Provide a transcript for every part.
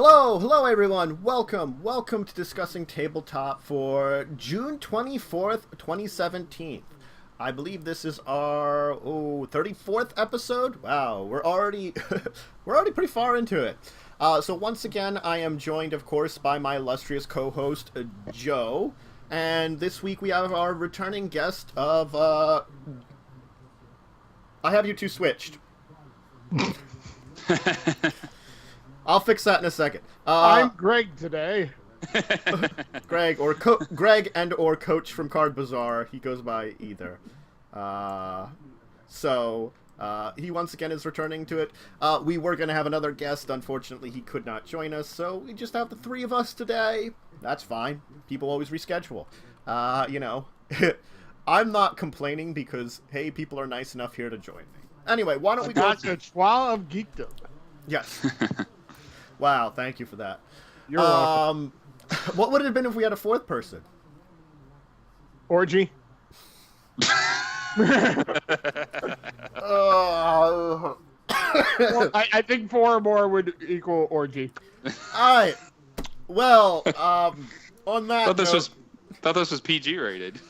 Hello everyone. Welcome to Discussing Tabletop for June 24th, 2017. I believe this is our 34th episode. Wow, we're already pretty far into it. So once again, I am joined, of course, by my illustrious co-host Joe, and this week we have our returning guest of I have you two switched. I'll fix that in a second. I'm Greg today. Greg and or Coach from Card Bazaar. He goes by either. So he once again is returning to it. We were going to have another guest. Unfortunately, he could not join us, so we just have the three of us today. That's fine. People always reschedule. I'm not complaining because, hey, people are nice enough here to join me. Anyway, why don't we go... That's a twirl of geekdom. Yes. Wow, thank you for that. You're welcome. What would it have been if we had a fourth person? Orgy. Well, I think 4 or more would equal orgy. Alright. Well, on that thought this was PG rated.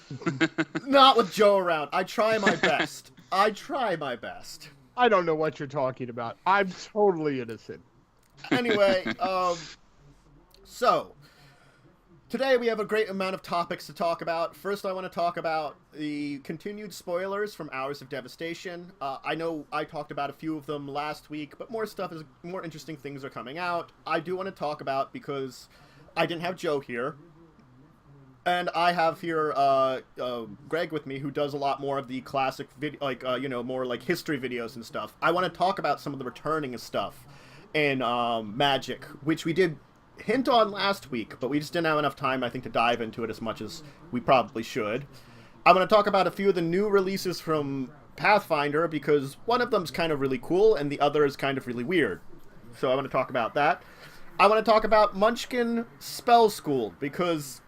Not with Joe around. I try my best. I don't know what you're talking about. I'm totally innocent. Anyway, so today we have a great amount of topics to talk about. First, I want to talk about the continued spoilers from Hours of Devastation. I know I talked about a few of them last week, but more interesting things are coming out. I do want to talk about because I didn't have Joe here. And I have here Greg with me, who does a lot more of the classic, more like history videos and stuff. I want to talk about some of the returning stuff in Magic, which we did hint on last week, but we just didn't have enough time, I think, to dive into it as much as we probably should. I'm going to talk about a few of the new releases from Pathfinder, because one of them's kind of really cool, and the other is kind of really weird. So I want to talk about that. I want to talk about Munchkin Spell School, because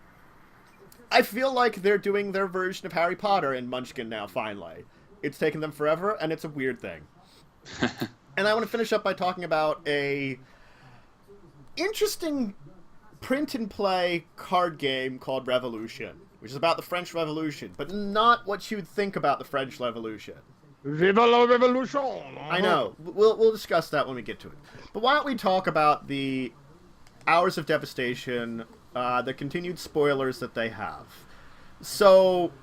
I feel like they're doing their version of Harry Potter in Munchkin now, finally. It's taken them forever, and it's a weird thing. And I want to finish up by talking about a interesting print-and-play card game called Revolution, which is about the French Revolution, but not what you'd think about the French Revolution. Vive la Revolution! I know. We'll discuss that when we get to it. But why don't we talk about the Hours of Devastation, the continued spoilers that they have. So,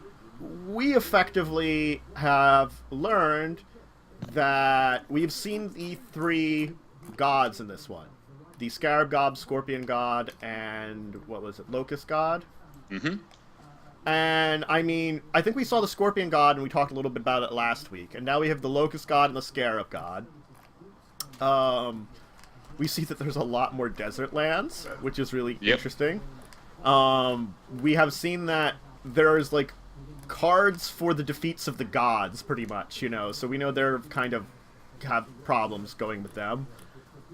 we effectively have learned that we've seen the 3 gods in this one. The Scarab God, Scorpion God, and, Locust God? Mm-hmm. And, I mean, I think we saw the Scorpion God, and we talked a little bit about it last week. And now we have the Locust God and the Scarab God. We see that there's a lot more desert lands, which is really interesting. We have seen that there's, cards for the defeats of the gods, pretty much, so we know they're kind of have problems going with them.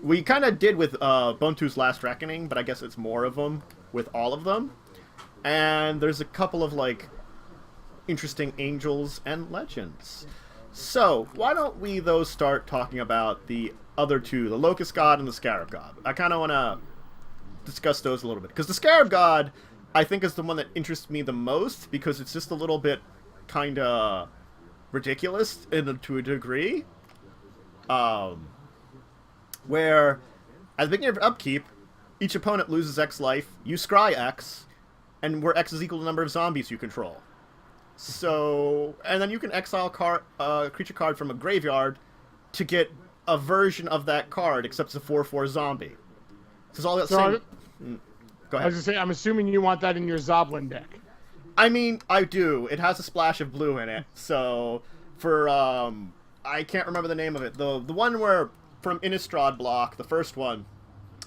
We kind of did with Bontu's Last Reckoning, but I guess it's more of them with all of them. And there's a couple of, interesting angels and legends. So, why don't we, though, start talking about the other two, the Locust God and the Scarab God. I kind of want to discuss those a little bit, because the Scarab God, I think, is the one that interests me the most, because it's just a little bit kind of ridiculous to a degree. Where, at the beginning of upkeep, each opponent loses X life, you scry X, and where X is equal to the number of zombies you control. So, and then you can exile a creature card from a graveyard to get a version of that card, except it's a 4/4 zombie. So all that same... Go ahead. I was going to say, I'm assuming you want that in your Zoblin deck. I mean, I do. It has a splash of blue in it. So, for, I can't remember the name of it. The one where, from Innistrad block, the first one,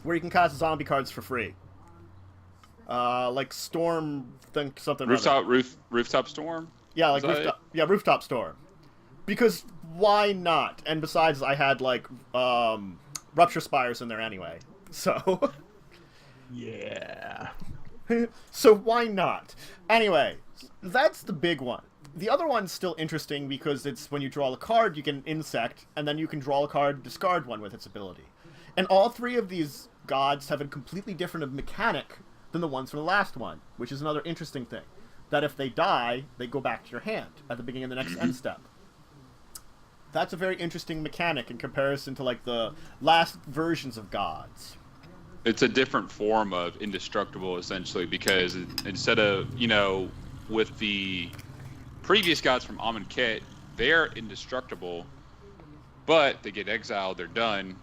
where you can cast zombie cards for free. Storm, something. Rooftop Storm? Yeah, Rooftop Storm. Because why not? And besides, I had, Rupture Spires in there anyway. So... Yeah. So why not? Anyway, that's the big one. The other one's still interesting because it's when you draw a card, you get an insect, and then you can draw a card, discard one with its ability. And all three of these gods have a completely different mechanic than the ones from the last one, which is another interesting thing. That if they die, they go back to your hand at the beginning of the next end step. That's a very interesting mechanic in comparison to like the last versions of gods. It's a different form of indestructible, essentially, because instead of, with the previous gods from Amonkhet, they're indestructible, but they get exiled, they're done.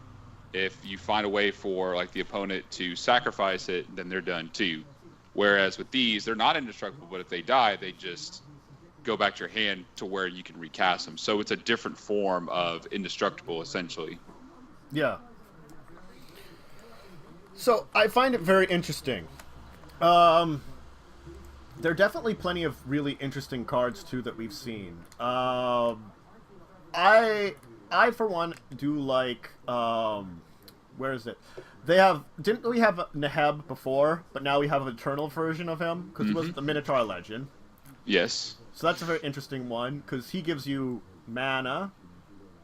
If you find a way for like the opponent to sacrifice it, then they're done too. Whereas with these, they're not indestructible, but if they die, they just go back to your hand to where you can recast them. So it's a different form of indestructible, essentially. Yeah. So I find it very interesting. There are definitely plenty of really interesting cards too that we've seen. I for one do like where is it? Didn't we have Neheb before, but now we have an eternal version of him because he was the Minotaur legend. Yes. So that's a very interesting one because he gives you mana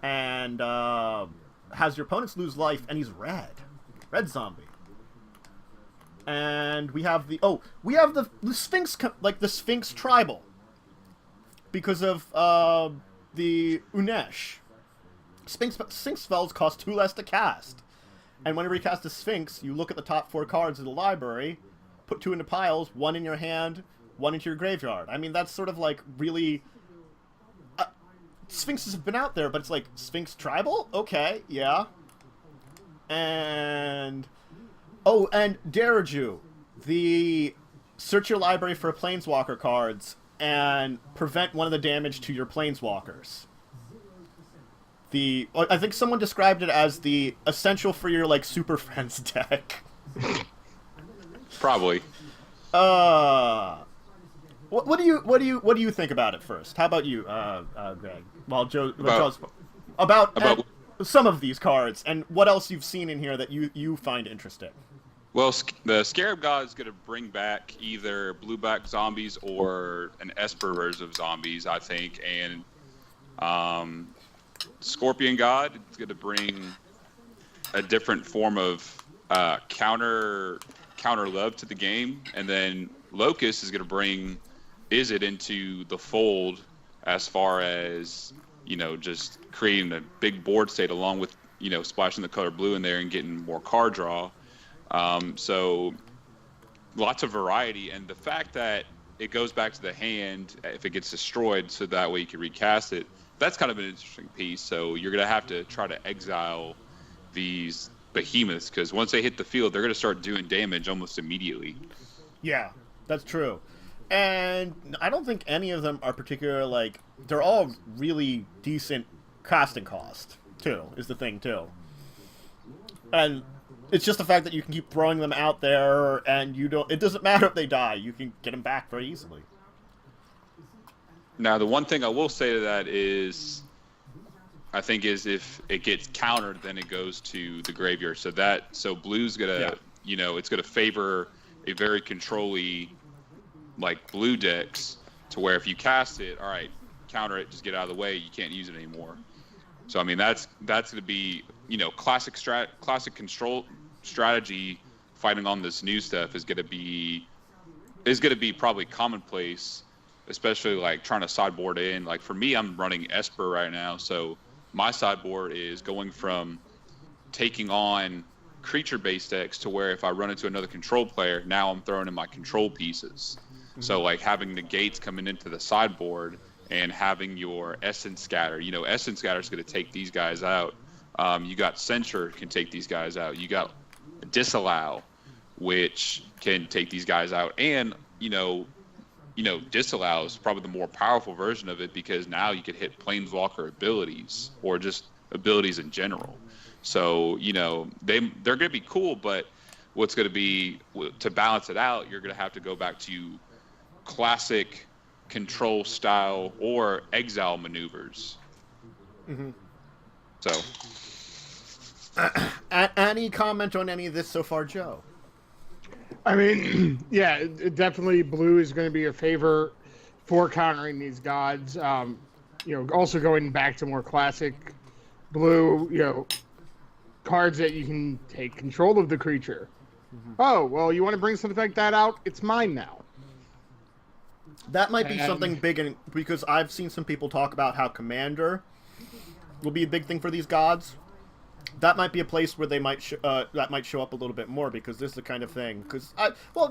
and has your opponents lose life, and he's red zombie. And we have the Sphinx, like the Sphinx tribal, because of the Unesh. Sphinx spells cost 2 less to cast, and when you recast a Sphinx, you look at the top 4 cards of the library, put 2 into piles, 1 in your hand, 1 into your graveyard. I mean, that's sort of like really. Sphinxes have been out there, but it's like Sphinx tribal, okay, yeah, and. Oh, and Daraju, the search your library for Planeswalker cards and prevent one of the damage to your Planeswalkers. I think someone described it as the essential for your like Super Friends deck. Probably. What do you think about it first? How about you, Greg? Well, Joe's about some of these cards and what else you've seen in here that you find interesting. Well, the Scarab God is going to bring back either blueback zombies or an Esper version of zombies, I think. And Scorpion God is going to bring a different form of counter love to the game. And then Locust is going to bring Izzet into the fold as far as, just creating a big board state along with, splashing the color blue in there and getting more card draw. So lots of variety, and the fact that it goes back to the hand if it gets destroyed, so that way you can recast it, that's kind of an interesting piece. So you're going to have to try to exile these behemoths, because once they hit the field, they're going to start doing damage almost immediately. Yeah, that's true. And I don't think any of them are particular, they're all really decent casting cost, too, is the thing, too. And it's just the fact that you can keep throwing them out there, and it doesn't matter if they die. You can get them back very easily. Now, the one thing I will say to that is, I think is if it gets countered, then it goes to the graveyard. So blue's gonna, it's gonna favor a very control-y, blue decks, to where if you cast it, all right, counter it, just get out of the way. You can't use it anymore. So I mean, that's gonna be, classic control strategy fighting on this new stuff is gonna be probably commonplace, especially trying to sideboard in. For me, I'm running Esper right now, so my sideboard is going from taking on creature-based decks to where if I run into another control player, now I'm throwing in my control pieces. Mm-hmm. So having negates coming into the sideboard and having your Essence Scatter. Essence Scatter is going to take these guys out. You got Censure can take these guys out. You got Disallow, which can take these guys out. And, Disallow is probably the more powerful version of it, because now you could hit Planeswalker abilities or just abilities in general. So, they're going to be cool, but what's going to be, to balance it out, you're going to have to go back to classic control style or exile maneuvers. Mm-hmm. So, any comment on any of this so far, Joe? I mean, yeah, definitely blue is going to be a favor for countering these gods. Also going back to more classic blue, cards that you can take control of the creature. Oh, well, you want to bring something like that out? It's mine now. That might be something big, because I've seen some people talk about how Commander will be a big thing for these gods. That might be a place where they might that might show up a little bit more, because this is the kind of thing. Because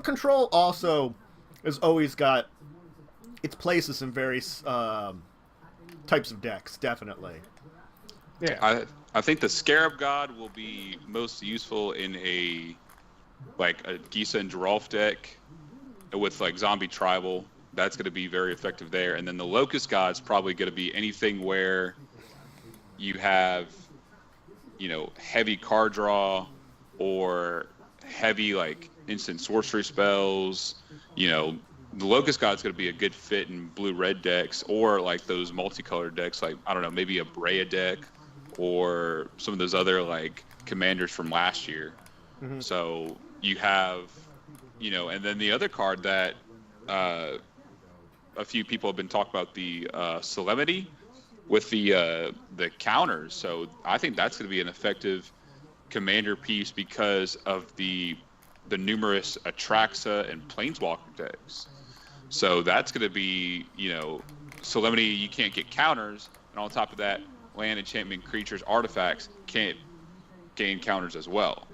Control also has always got its places in various types of decks, definitely. Yeah, I think the Scarab God will be most useful in a Gisa and Geralf deck with like Zombie Tribal. That's going to be very effective there. And then the Locust God's probably going to be anything where you have, heavy card draw or heavy like instant sorcery spells. The Locust God's going to be a good fit in blue-red decks, or like those multicolored decks, like, I don't know, maybe a Brea deck or some of those other like commanders from last year. Mm-hmm. So you have, and then the other card that a few people have been talking about, the Solemnity with the counters. So I think that's going to be an effective commander piece because of the numerous Atraxa and Planeswalker decks. So that's going to be, Solemnity, you can't get counters, and on top of that, land, enchantment, creatures, artifacts can't gain counters as well.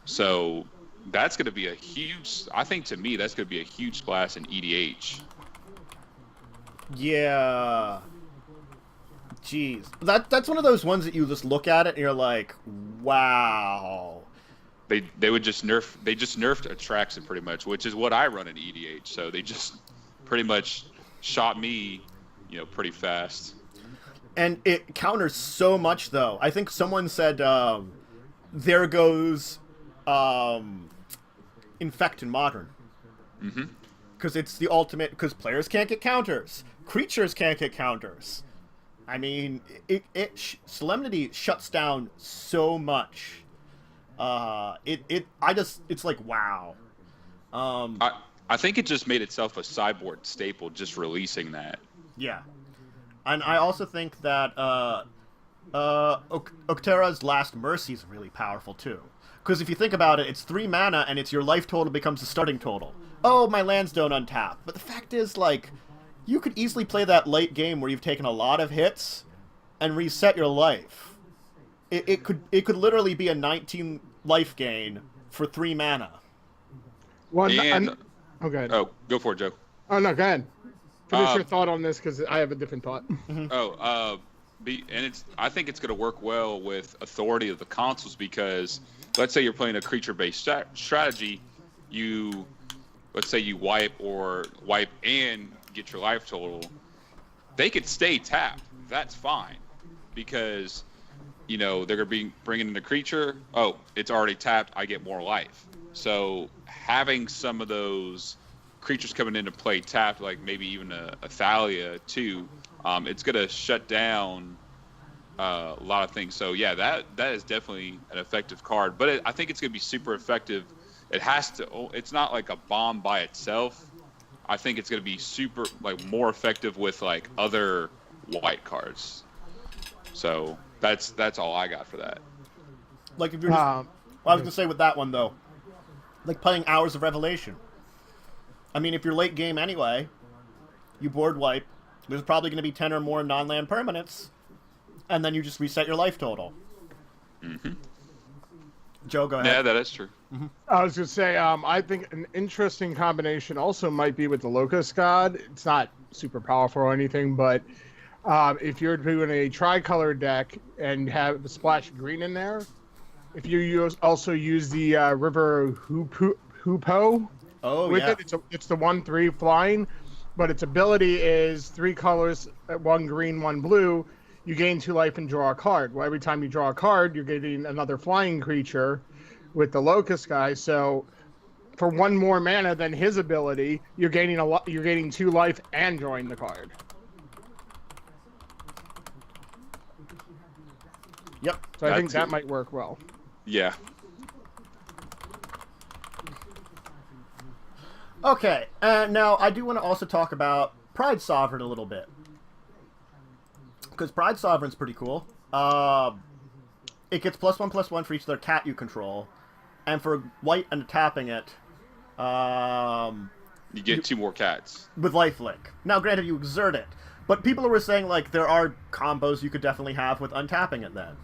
So that's going to be a huge, I think to me, that's going to be a huge splash in EDH. Yeah. Jeez. That's one of those ones that you just look at it and you're like, wow. They would just nerfed Atraxa pretty much, which is what I run in EDH. So they just pretty much shot me, pretty fast. And it counters so much, though. I think someone said, there goes Infect in Modern. Mm-hmm. Because it's the ultimate, because players can't get counters. Creatures can't get counters. I mean, Solemnity shuts down so much. It's like, wow. I think it just made itself a sideboard staple, just releasing that. Yeah. And I also think that Oktera's Last Mercy is really powerful, too. Because if you think about it, it's 3 mana, and it's your life total becomes the starting total. Oh, my lands don't untap. But the fact is, like, you could easily play that late game where you've taken a lot of hits and reset your life. It could literally be a 19 life gain for 3 mana. Okay. Oh, go for it, Joe. Oh, no, go ahead. Finish your thought on this, because I have a different thought. I think it's going to work well with Authority of the Consuls, because let's say you're playing a creature-based strategy, let's say you wipe and get your life total, they could stay tapped. That's fine, because they're going to be bringing in a creature. Oh, it's already tapped. I get more life. So having some of those creatures coming into play tapped, like maybe even a Thalia too, it's going to shut down a lot of things. So yeah, that is definitely an effective card. But I think it's going to be super effective. It's not like a bomb by itself. I think it's going to be super, like, more effective with like other white cards. So that's all I got for that. Like if you're just, I was gonna say with that one though, like playing Hours of Revelation. I mean, if you're late game anyway, you board wipe. There's probably going to be 10 or more non-land permanents, and then you just reset your life total. Mm-hmm. Joe, go ahead. Yeah, that is true. Mm-hmm. I was going to say, I think an interesting combination also might be with the Locust God. It's not super powerful or anything, but if you're doing a tricolor deck and have a splash of green in there, if you also use the River Hoopoe, with it, it's the 1/3 flying, but its ability is 3 colors, 1 green, 1 blue. You gain 2 life and draw a card. Well, every time you draw a card, you're getting another flying creature with the Locust guy. So for 1 more mana than his ability, you're gaining You're gaining 2 life and drawing the card. Yep. So I think that might work well. Yeah. Okay, now I do want to also talk about Pride Sovereign a little bit. Because Pride Sovereign's pretty cool. it gets +1/+1 for each of their cat you control, and for white and tapping it, you get 2 more cats. with lifelink. Now, granted, you exert it, but people were saying like there are combos you could definitely have with untapping it then,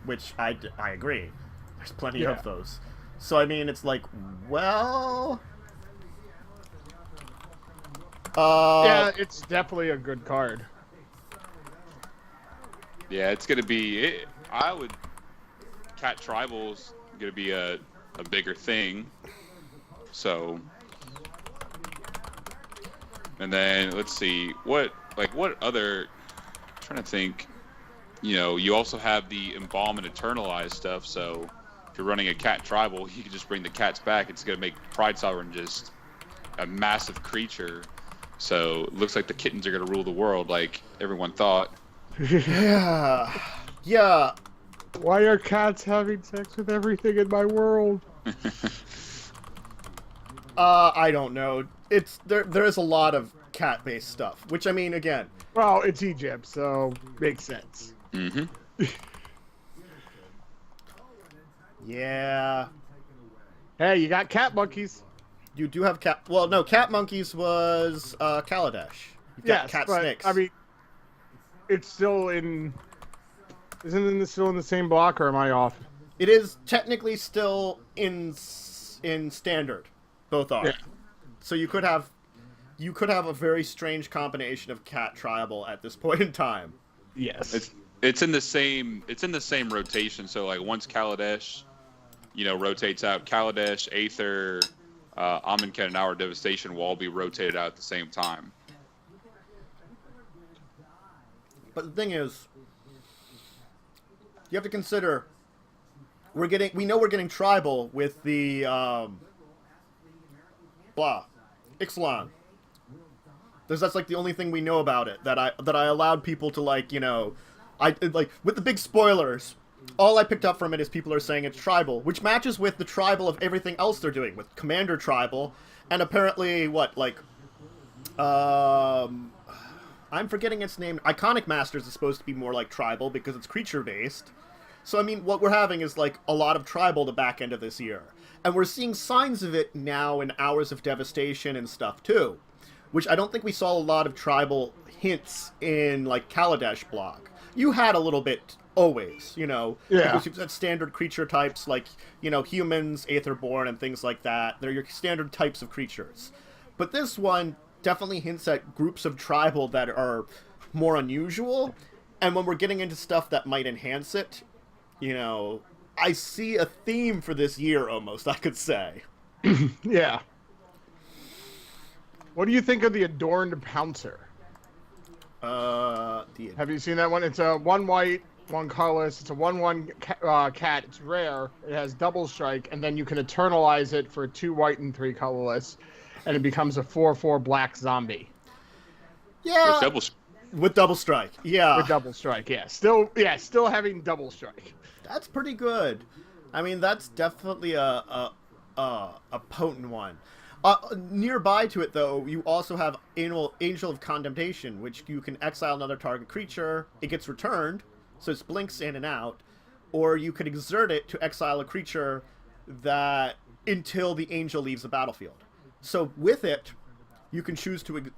which I agree. There's plenty of those. So I mean, it's like, well, yeah, it's definitely a good card. Yeah, it's gonna be. Cat Tribal's gonna be a bigger thing. So, and then let's see what other. I'm trying to think. You know, you also have the Embalm and Eternalize stuff. So, if you're running a Cat Tribal, you can just bring the cats back. It's gonna make Pride Sovereign just a massive creature. So, it looks like the kittens are gonna rule the world, like everyone thought. Yeah. Why are cats having sex with everything in my world? I don't know. It's there is a lot of cat-based stuff, which I mean, again. Well, it's Egypt, so makes sense. Mm-hmm. Yeah. Hey, you got cat monkeys. You do have cat. Well, no, cat monkeys was Kaladesh. You've got Yes, cat but, snakes. I mean, it's still in. Isn't it still in the same block, or am I off? it is technically still in standard. Both are. Yeah. So you could have a very strange combination of cat tribal at this point in time. Yes. It's in the same rotation. So like once Kaladesh, rotates out, Kaladesh, Aether, Amonkhet, and our Devastation will all be rotated out at the same time. But the thing is, you have to consider we know we're getting tribal with the Ixalan. That's like the only thing we know about it that I allowed people to with the big spoilers. All I picked up from it is people are saying it's tribal, which matches with the tribal of everything else they're doing with Commander tribal, and apparently I'm forgetting its name. Iconic Masters is supposed to be more like tribal because it's creature based. So I mean, what we're having is like a lot of tribal the back end of this year, and we're seeing signs of it now in Hours of Devastation and stuff too, which I don't think we saw a lot of tribal hints in like Kaladesh block. You had a little bit always, because you've got standard creature types like humans, Aetherborn, and things like that. They're your standard types of creatures, but this one definitely hints at groups of tribal that are more unusual, and when we're getting into stuff that might enhance it, I see a theme for this year almost, I could say. Yeah. What do you think of the Adorned Pouncer? Have you seen that one? It's a 1 white, 1 colorless. It's a 1/1 cat. It's rare. It has double strike, and then you can eternalize it for 2 white and 3 colorless, and it becomes a 4/4 black zombie. Yeah. With double strike. Yeah. With double strike. Yeah. Still having double strike. That's pretty good. I mean, that's definitely a potent one. Nearby to it, though, you also have Angel of Condemnation, which you can exile another target creature. It gets returned, so it blinks in and out. Or you could exert it to exile a creature until the angel leaves the battlefield. So with it, you can choose to,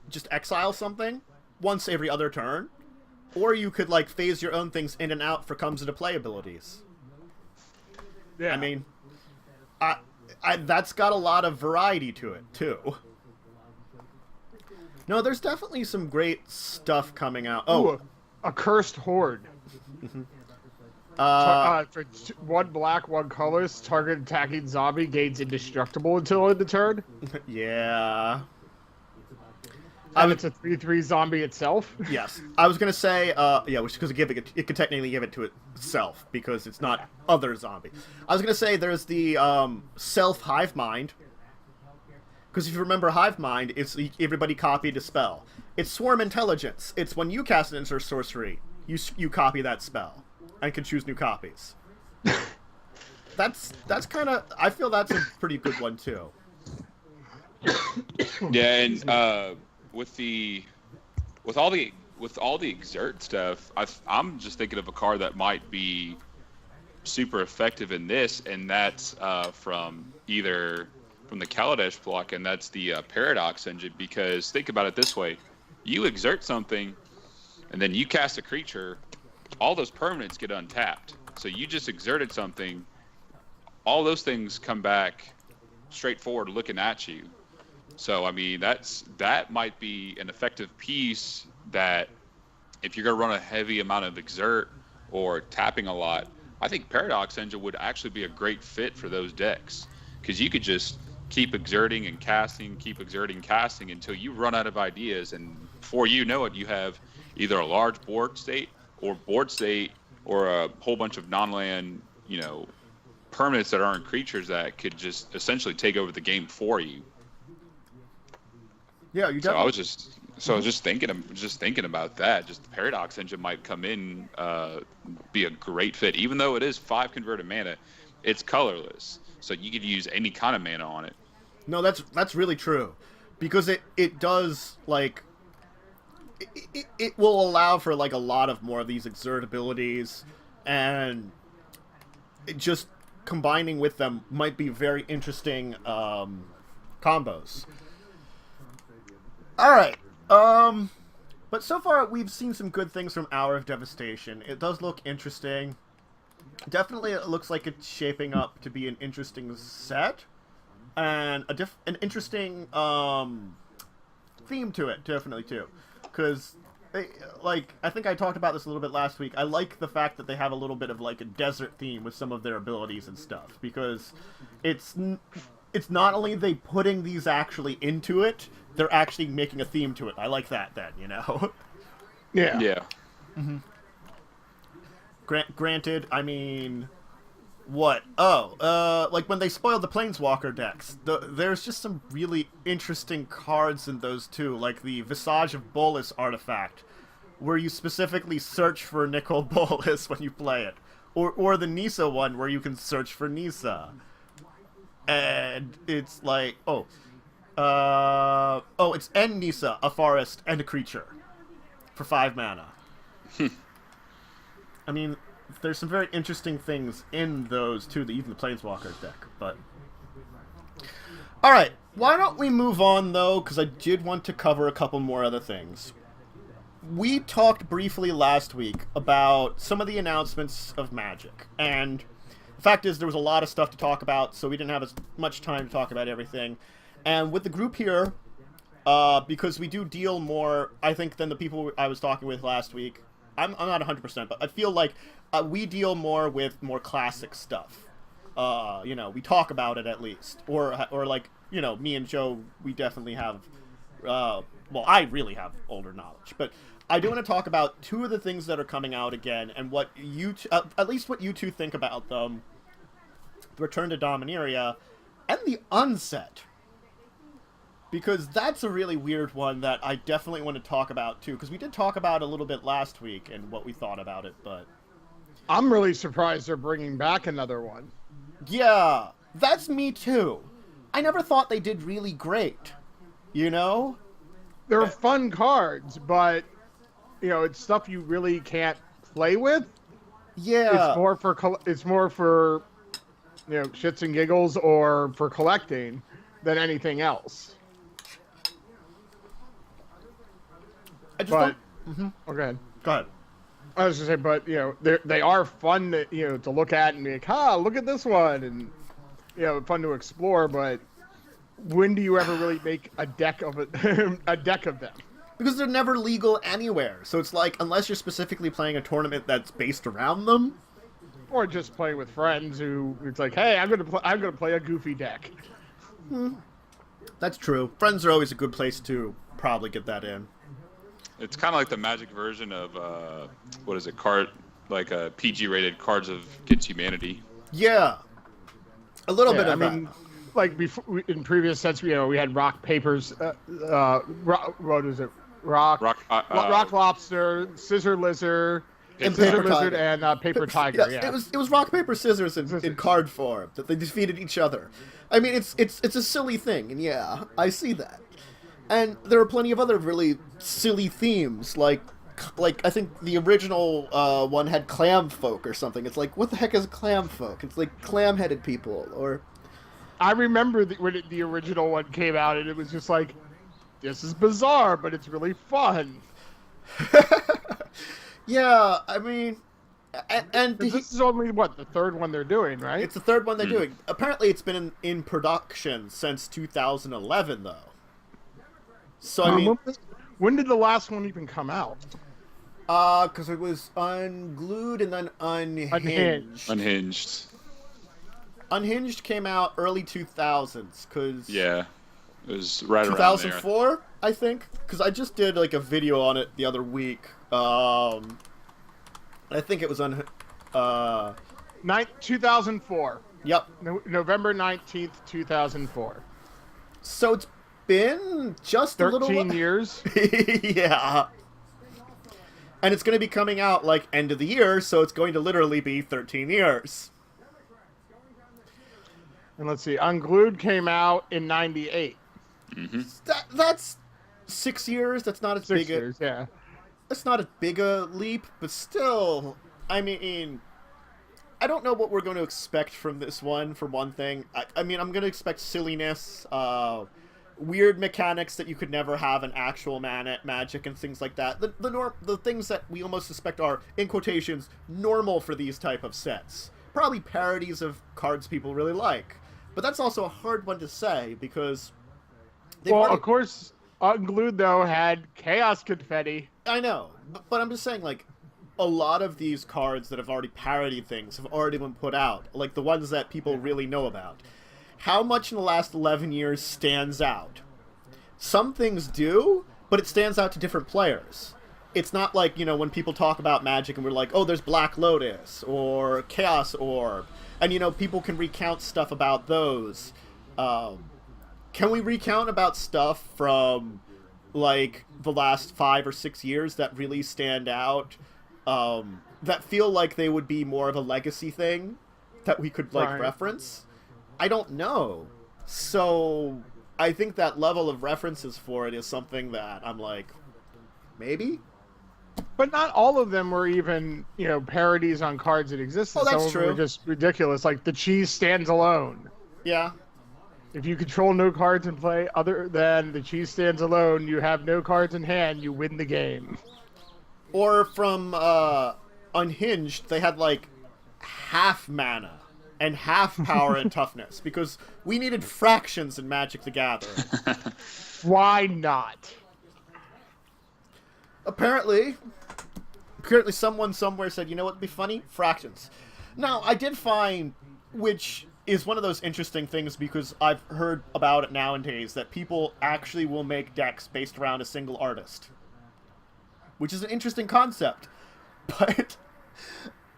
just exile something once every other turn. Or you could, phase your own things in and out for comes into play abilities. Yeah. I mean, that's got a lot of variety to it, too. No, there's definitely some great stuff coming out. Oh, a Cursed Horde. Mm-hmm. For 1 black, 1 colors, target attacking zombie gains indestructible until end of turn. Yeah. And it's a 3/3 zombie itself. Yes, I was gonna say, which because it could technically give it to itself because it's not other zombie. I was gonna say there's the self hive mind, because if you remember hive mind, it's everybody copied a spell. It's swarm intelligence. It's when you cast an insert sorcery, you copy that spell and can choose new copies. That's kind of, I feel that's a pretty good one too. Yeah, and with all the with all the exert stuff, I'm just thinking of a card that might be super effective in this, and that's from the Kaladesh block, and that's the Paradox Engine. Because think about it this way: you exert something, and then you cast a creature, all those permanents get untapped. So you just exerted something, all those things come back straightforward looking at you. So I mean, that might be an effective piece that if you're going to run a heavy amount of exert or tapping a lot, I think Paradox Engine would actually be a great fit for those decks, because you could just keep exerting and casting, until you run out of ideas, and before you know it, you have either a large board state or a whole bunch of non-land, permanents that aren't creatures that could just essentially take over the game for you. Yeah, you. So I was just thinking about that. Just the Paradox Engine might come in, be a great fit. Even though it is 5 converted mana, it's colorless, so you could use any kind of mana on it. No, that's really true, because it does, like, it will allow for like a lot of more of these exert abilities, and it just combining with them might be very interesting combos. All right. But so far we've seen some good things from Hour of Devastation. It does look interesting. Definitely, it looks like it's shaping up to be an interesting set, and an interesting theme to it. Definitely too, because I think I talked about this a little bit last week. I like the fact that they have a little bit of like a desert theme with some of their abilities and stuff, because it's not only they putting these actually into it, they're actually making a theme to it. I like that then, Yeah. Yeah. Mm-hmm. Granted, I mean, what? Oh, like when they spoiled the Planeswalker decks, there's just some really interesting cards in those too, like the Visage of Bolas artifact, where you specifically search for Nicol Bolas when you play it, or the Nissa one where you can search for Nissa, and it's like, it's end Nissa, a forest, and a creature for 5 mana. I mean, there's some very interesting things in those too, even the Planeswalker deck, but... Alright, why don't we move on though, because I did want to cover a couple more other things. We talked briefly last week about some of the announcements of Magic, and the fact is there was a lot of stuff to talk about, so we didn't have as much time to talk about everything. And with the group here, because we do deal more, I think, than the people I was talking with last week. I'm not 100%, but I feel like we deal more with more classic stuff. We talk about it at least. Or like, me and Joe, we definitely have, I really have older knowledge. But I do want to talk about 2 of the things that are coming out again, and what at least what you 2 think about them. Return to Dominaria, and the Unset. Because that's a really weird one that I definitely want to talk about, too. Because we did talk about it a little bit last week and what we thought about it, but... I'm really surprised they're bringing back another one. Yeah, that's me, too. I never thought they did really great, They're fun cards, but, it's stuff you really can't play with. Yeah. It's more for shits and giggles or for collecting than anything else. I just but mm-hmm. Okay. Go ahead. I was gonna say, but they are fun to to look at and be like, look at this one, and fun to explore. But when do you ever really make a deck of a deck of them? Because they're never legal anywhere. So it's like, unless you're specifically playing a tournament that's based around them, or just playing with friends who it's like, hey, I'm gonna play a goofy deck. That's true. Friends are always a good place to probably get that in. It's kind of like the Magic version of PG-rated Cards Against Humanity. Yeah, a little bit of that. Like before, in previous sets, we had rock papers. What is it? Rock lobster, scissor lizard, and paper tiger. Yeah, it was rock paper scissors in card form that they defeated each other. I mean, it's a silly thing, and yeah, I see that. And there are plenty of other really silly themes, like like I think the original one had clam folk or something. It's like, what the heck is clam folk? It's like clam-headed people, or I remember when the original one came out, and it was just like, this is bizarre, but it's really fun. yeah, I mean, and this is only what the third one they're doing, right? it's the third one they're doing. Apparently, it's been in production since 2011, though. So I mean, when did the last one even come out? Because it was Unglued and then Unhinged. Unhinged came out early 2000s, because Yeah, it was right around 2004, I think, because I just did like a video on it the other week. I think it was on 2004. Yep. November 19th, 2004. So it's been just a little 13 years. yeah. And it's going to be coming out like end of the year, so it's going to literally be 13 years. And let's see, Unglued came out in 98. Mm-hmm. That's 6 years. That's not as 6 big years, yeah. That's not as big a leap, but still, I mean, I don't know what we're going to expect from this one, for one thing. I mean, I'm going to expect silliness, weird mechanics that you could never have in actual magic and things like that. The things that we almost suspect are, in quotations, normal for these type of sets. Probably parodies of cards people really like. But that's also a hard one to say, because... Of course, Unglued, though, had Chaos Confetti. I know, but I'm just saying, like, a lot of these cards that have already parodied things have already been put out. Like, the ones that people really know about. How much in the last 11 years stands out? Some things do, but it stands out to different players. It's not like, when people talk about Magic and we're like, oh, there's Black Lotus, or Chaos Orb, and, people can recount stuff about those. Can we recount about stuff from, like, the last 5 or 6 years that really stand out, that feel like they would be more of a legacy thing that we could, like, reference? I don't know. So I think that level of references for it is something that I'm like, maybe? But not all of them were even, parodies on cards that existed. Oh, that's Some of them true. were just ridiculous, like the cheese stands alone. Yeah. If you control no cards in play other than the cheese stands alone, you have no cards in hand, you win the game. Or from Unhinged, they had, like, half mana and half power and toughness, because we needed fractions in Magic the Gathering. Why not? Apparently someone somewhere said, you know what would be funny? Fractions. Now, I did find, which is one of those interesting things, because I've heard about it nowadays, that people actually will make decks based around a single artist. Which is an interesting concept. But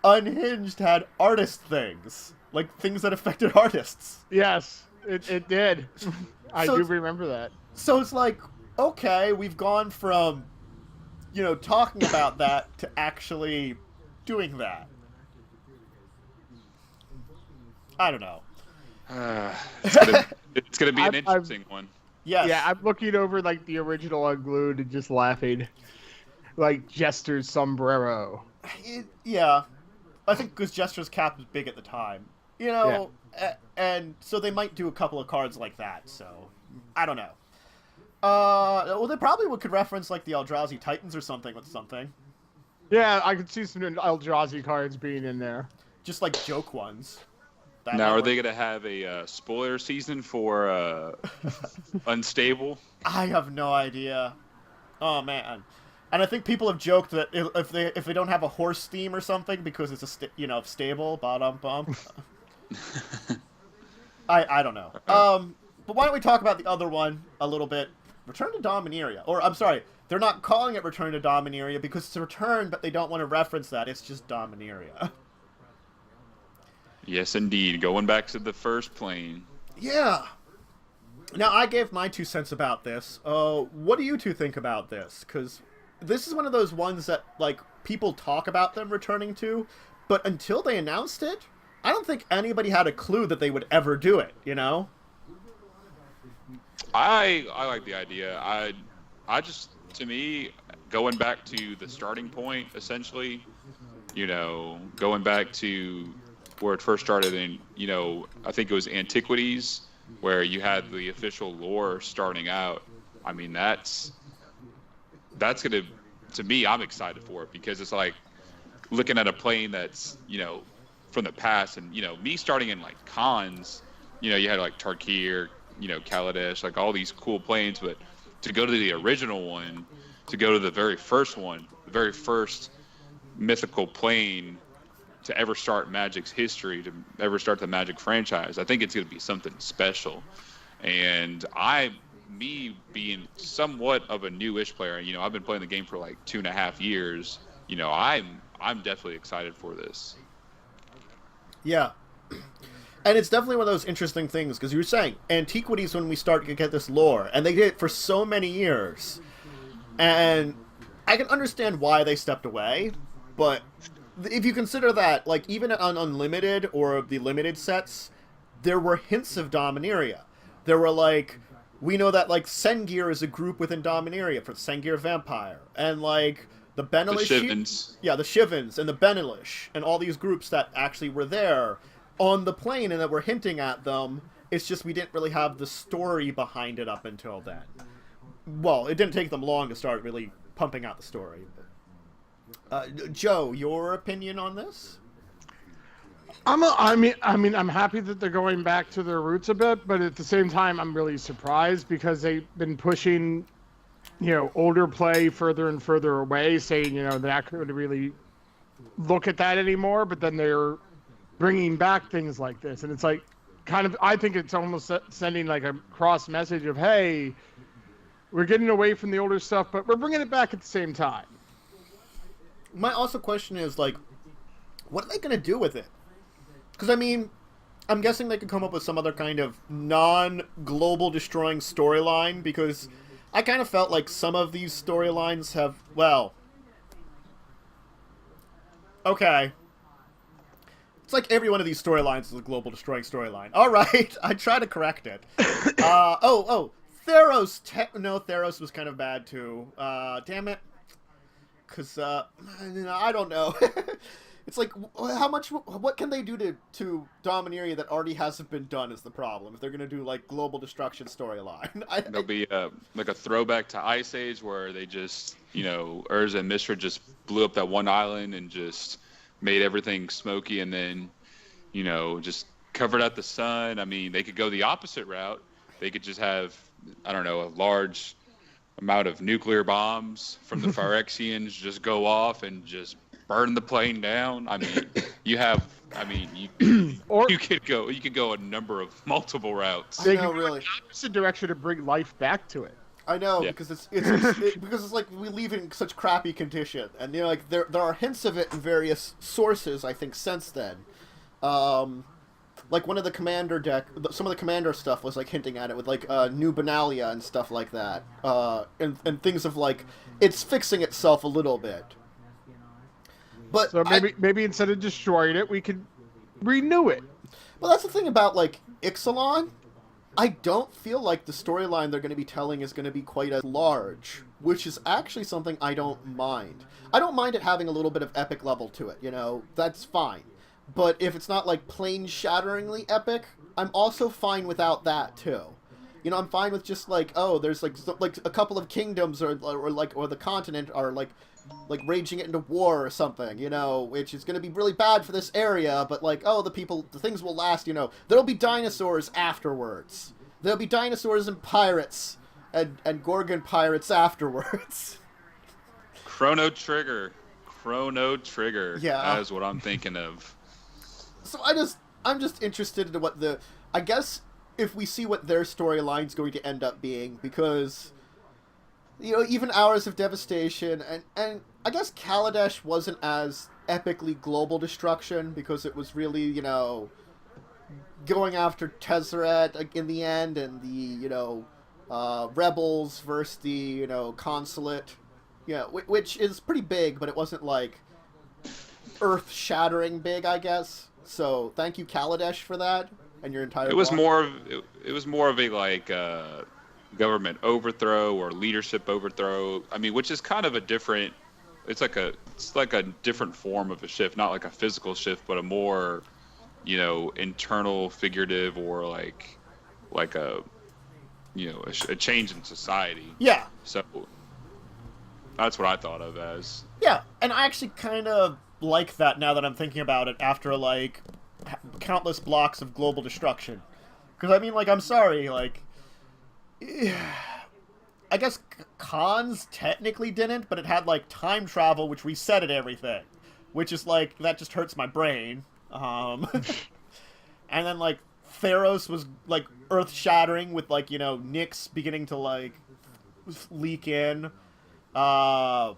Unhinged had artist things. Like, things that affected artists. Yes, it did. I do remember that. So it's like, okay, we've gone from, talking about that to actually doing that. I don't know. It's gonna be an interesting one. Yes. Yeah, I'm looking over, like, the original Unglued and just laughing. Like, Jester's sombrero. Yeah. I think because Jester's cap was big at the time. And so they might do a couple of cards like that, so I don't know. Well, they probably could reference, like, the Eldrazi Titans or something with something. Yeah, I could see some Eldrazi cards being in there. Just, like, joke ones. Now, are they going to have a spoiler season for Unstable? I have no idea. Oh, man. And I think people have joked that if they don't have a horse theme or something because it's a stable, bottom bump. I don't know. But why don't we talk about the other one a little bit? Return to Dominaria. Or, I'm sorry, they're not calling it Return to Dominaria because it's a return, but they don't want to reference that. It's just Dominaria. Yes, indeed. Going back to the first plane. Yeah. Now, I gave my 2 cents about this. What do you two think about this? Because this is one of those ones that, like, people talk about them returning to, but until they announced it, I don't think anybody had a clue that they would ever do it, I like the idea. I just, to me, going back to the starting point, essentially, going back to where it first started in, I think it was Antiquities, where you had the official lore starting out. I mean, that's going to me, I'm excited for it, because it's like looking at a plane that's, from the past, and, me starting in like cons, you had like Tarkir, Kaladesh, like all these cool planes, but to go to the original one, to go to the very first one, the very first mythical plane to ever start Magic's history, to ever start the Magic franchise, I think it's going to be something special. And me being somewhat of a newish player, I've been playing the game for like 2.5 years, I'm definitely excited for this. Yeah. And it's definitely one of those interesting things, because you were saying Antiquities, when we start to get this lore, and they did it for so many years, and I can understand why they stepped away, but if you consider that, like, even on Unlimited or the limited sets, there were hints of Dominaria. There were, like, we know that, like, Sengir is a group within Dominaria for Sengir Vampire, and, like, the Benelish... The Shivans. Yeah, the Shivans and the Benelish, and all these groups that actually were there on the plane and that were hinting at them. It's just we didn't really have the story behind it up until then. Well, it didn't take them long to start really pumping out the story. Joe, your opinion on this? I'm happy that they're going back to their roots a bit, but at the same time, I'm really surprised, because they've been pushing, older play further and further away, saying, they're not going to really look at that anymore, but then they're bringing back things like this. And it's like, I think it's almost sending like a cross message of, hey, we're getting away from the older stuff, but we're bringing it back at the same time. My also question is, like, what are they going to do with it? Because, I mean, I'm guessing they could come up with some other kind of non-global destroying storyline, because I kind of felt like some of these storylines have, well... Okay. It's like every one of these storylines is a global destroying storyline. All right, I try to correct it. Theros. No, Theros was kind of bad too. Damn it. Because I don't know. It's like, what can they do to Dominaria that already hasn't been done is the problem. If they're gonna do like global destruction storyline, there'll be like a throwback to Ice Age, where they just, Urza and Mishra just blew up that one island and just made everything smoky, and then, just covered out the sun. I mean, they could go the opposite route. They could just have, I don't know, a large amount of nuclear bombs from the Phyrexians just go off and just burn the plane down. I mean, you could go a number of multiple routes. They can go in the opposite direction to bring life back to it. I know, yeah. Because it's like we leave it in such crappy condition, and like there are hints of it in various sources. I think since then, like one of the commander some of the commander stuff was like hinting at it with like New Benalia and stuff like that, and things of like it's fixing itself a little bit. But so maybe instead of destroying it, we could renew it. Well, that's the thing about like Ixalan. I don't feel like the storyline they're going to be telling is going to be quite as large, which is actually something I don't mind. I don't mind it having a little bit of epic level to it, that's fine. But if it's not like plane-shatteringly epic, I'm also fine without that too. I'm fine with just like, oh, there's like a couple of kingdoms or the continent are like raging it into war or something, which is going to be really bad for this area, but like, oh, the things will last, there'll be dinosaurs afterwards. There'll be dinosaurs and pirates and Gorgon pirates afterwards. Chrono Trigger. Yeah. That is what I'm thinking of. So I'm just interested in what I guess if we see what their storyline's going to end up being, because even Hours of Devastation, and I guess Kaladesh wasn't as epically global destruction, because it was really, going after Tezzeret in the end, and the, rebels versus the, consulate, which is pretty big, but it wasn't, like, earth-shattering big, I guess. So, thank you, Kaladesh, for that, and your entire... It was more of a, like, government overthrow or leadership overthrow. I mean, which is kind of a different. It's like a different form of a shift, not like a physical shift, but a more, internal, figurative, or like a, a change in society. Yeah. So that's what I thought of as. Yeah, and I actually kind of like that now that I'm thinking about it after, like, countless blocks of global destruction. Because, I mean, like, I'm sorry, like, I guess Cons technically didn't, but it had, like, time travel, which resetted everything. Which is, like, that just hurts my brain. And then, like, Theros was, like, earth-shattering with, like, Nyx beginning to, like, leak in. The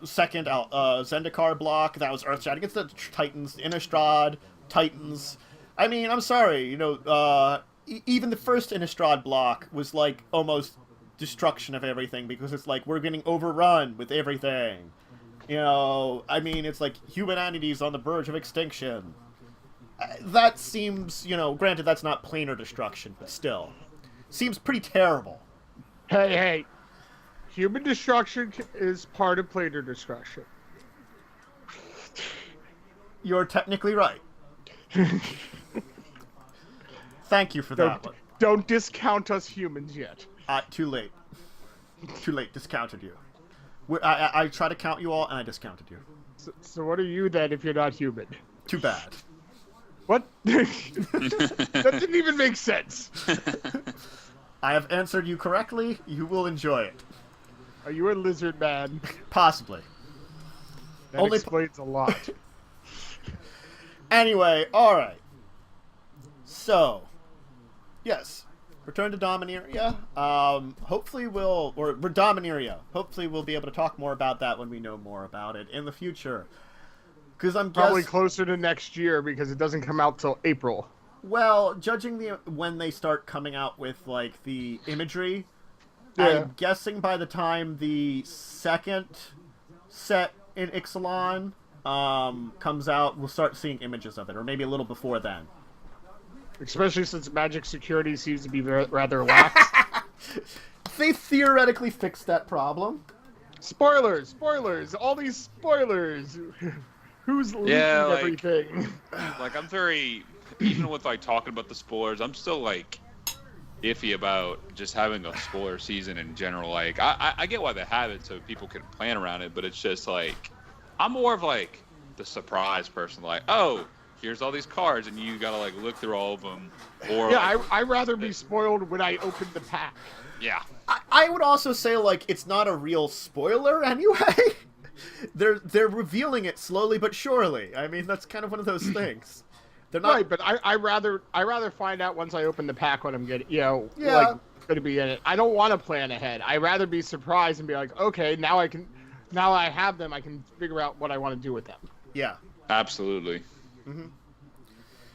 second Zendikar block, that was earth-shattering. It's the Titans, Innistrad, Titans. I mean, I'm sorry, even the first Innistrad block was, like, almost destruction of everything, because it's like, we're getting overrun with everything. I mean, it's like, humanity's on the verge of extinction. That seems, granted that's not planar destruction, but still. Seems pretty terrible. Hey. Human destruction is part of planar destruction. You're technically right. Thank you for that one. Don't discount us humans yet. Too late. Too late. Discounted you. I try to count you all, and I discounted you. So what are you then if you're not human? Too bad. What? That didn't even make sense. I have answered you correctly. You will enjoy it. Are you a lizard man? Possibly. That explains a lot. Anyway, alright. So, yes. Return to Domineria. Hopefully Domineria. Hopefully we'll be able to talk more about that when we know more about it in the future. Because I'm probably closer to next year, because it doesn't come out till April. Well, judging when they start coming out with, like, the imagery, yeah. I'm guessing by the time the second set in Ixalan comes out, we'll start seeing images of it, or maybe a little before then. Especially since magic security seems to be rather lax. They theoretically fixed that problem. Spoilers! All these spoilers! Who's leaking everything? Like, I'm very... Even with, like, talking about the spoilers, I'm still, like, iffy about just having a spoiler season in general. Like, I get why they have it so people can plan around it, but it's just, like... I'm more of, like, the surprise person. Like, oh, here's all these cards, and you gotta, like, look through all of them. Or, yeah, like, I'd rather be spoiled when I open the pack. Yeah. I would also say, like, it's not a real spoiler anyway. They're revealing it slowly but surely. I mean, that's kind of one of those things. They're not... Right, but I rather find out once I open the pack what I'm getting, Yeah. like, going to be in it. I don't want to plan ahead. I'd rather be surprised and be like, okay, now I have them, I can figure out what I want to do with them. Yeah. Absolutely. Mm-hmm.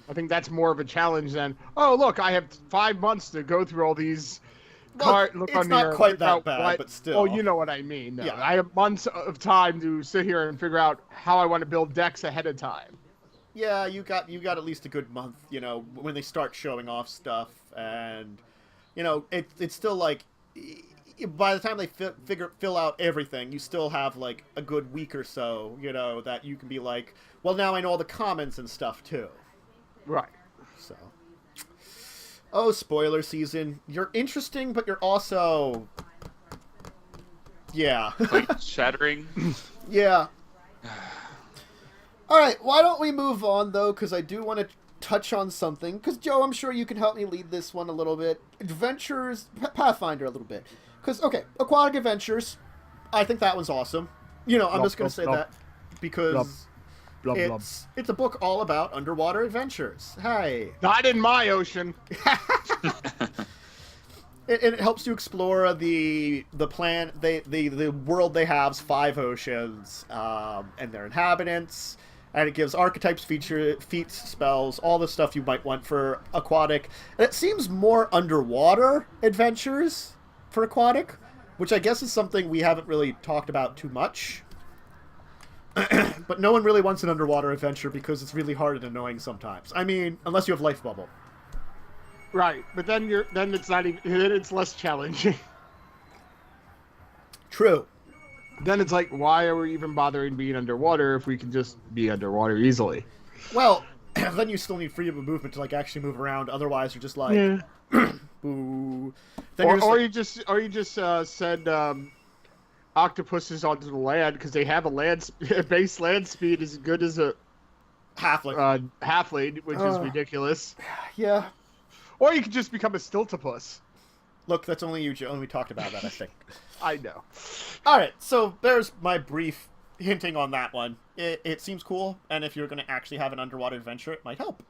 I think that's more of a challenge than, oh, look, I have 5 months to go through all these cards. Well, it's not quite that bad, but still. Oh, you know what I mean. No, yeah. I have months of time to sit here and figure out how I want to build decks ahead of time. Yeah, you got at least a good month, when they start showing off stuff, and, it's still, like, by the time they fill out everything, you still have, like, a good week or so, that you can be like, well, now I know all the comments and stuff, too. Right. So. Oh, spoiler season. You're interesting, but you're also... Yeah. Like, shattering? Yeah. Alright, why don't we move on, though, because I do want to touch on something. Because, Joe, I'm sure you can help me lead this one a little bit. Adventures, Pathfinder a little bit. Because, okay, Aquatic Adventures, I think that one's awesome. I'm just going to say that because it's a book all about underwater adventures. Hey. Not in my ocean. It helps you explore the the world they have, 5 oceans, and their inhabitants. And it gives archetypes, feats, spells, all the stuff you might want for Aquatic. And it seems more underwater adventures for Aquatic, which I guess is something we haven't really talked about too much. But no one really wants an underwater adventure because it's really hard and annoying sometimes. I mean, unless you have Life Bubble. Right, but then it's not even, then it's less challenging. True. Then it's like, why are we even bothering being underwater if we can just be underwater easily? Well, then you still need freedom of movement to like actually move around. Otherwise, you're just like, boo. Then You just send octopuses onto the land because they have a base land speed as good as a halfling, which is ridiculous. Yeah. Or you could just become a stiltopus. Look, that's only you, Joe, and we talked about that, I think. I know. All right, so there's my brief hinting on that one. It seems cool, and if you're going to actually have an underwater adventure, it might help.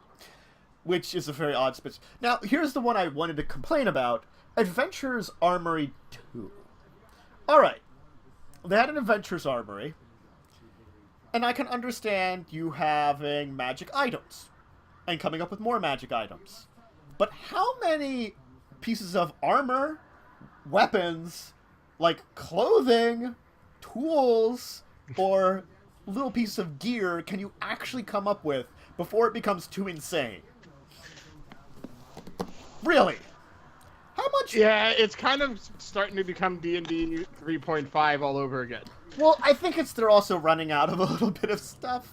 Which is a very odd space. Now, here's the one I wanted to complain about. Adventurers Armory 2. All right. They had an Adventurers Armory, and I can understand you having magic items and coming up with more magic items. But how many pieces of armor, weapons, like clothing, tools, or little pieces of gear can you actually come up with before it becomes too insane? Really? How much? Yeah, it's kind of starting to become D&D 3.5 all over again. Well, I think they're also running out of a little bit of stuff.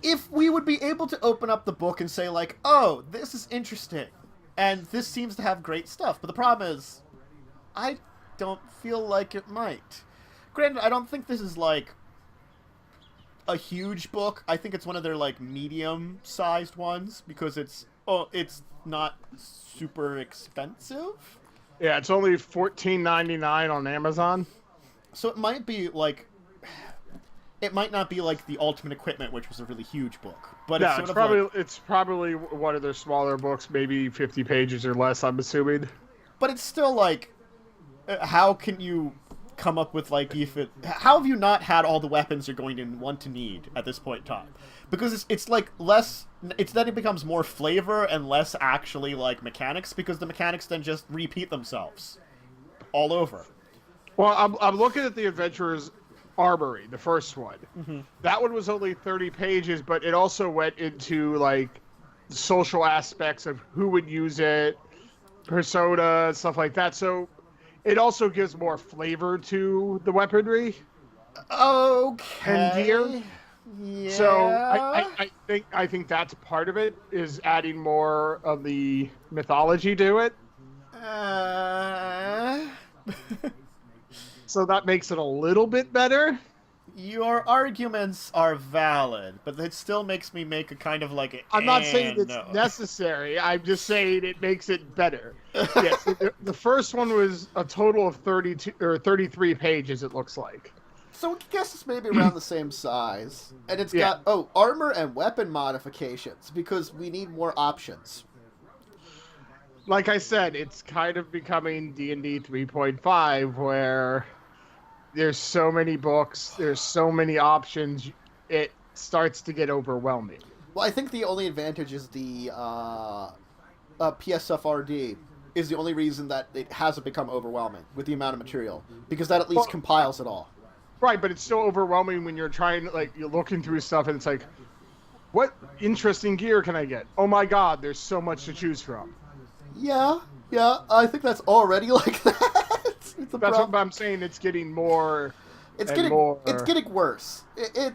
If we would be able to open up the book and say, like, oh, this is interesting, and this seems to have great stuff, but the problem is, I don't feel like it might. Granted, I don't think this is, like, a huge book. I think it's one of their, like, medium-sized ones, because it's not super expensive. Yeah, it's only $14.99 on Amazon. So it might be, like... It might not be like the Ultimate Equipment, which was a really huge book, but no, it's probably one of their smaller books, maybe 50 pages or less, I'm assuming. But it's still like, how can you come up with like how have you not had all the weapons you're going to want to need at this point in time? Because it's like less. It's then it becomes more flavor and less actually like mechanics, because the mechanics then just repeat themselves all over. Well, I'm looking at the Adventurers Armory, the first one. Mm-hmm. That one was only 30 pages, but it also went into like the social aspects of who would use it, persona, stuff like that. So it also gives more flavor to the weaponry. Okay. And gear. Yeah. So I think that's part of it, is adding more of the mythology to it. So that makes it a little bit better. Your arguments are valid, but it still makes me make a kind of like I'm not saying it's necessary. I'm just saying it makes it better. Yes, the first one was a total of 32 or 33 pages, it looks like. So I guess it's maybe around the same size. And it's got, armor and weapon modifications, because we need more options. Like I said, it's kind of becoming D&D 3.5, where there's so many books, there's so many options, it starts to get overwhelming. Well, I think the only advantage is the PSFRD is the only reason that it hasn't become overwhelming with the amount of material, because that at least compiles it all. Right, but it's still overwhelming when you're trying, like, you're looking through stuff and it's like, what interesting gear can I get? Oh my god, there's so much to choose from. Yeah, I think that's already like that. That's what I'm saying. It's getting more. It's getting worse. I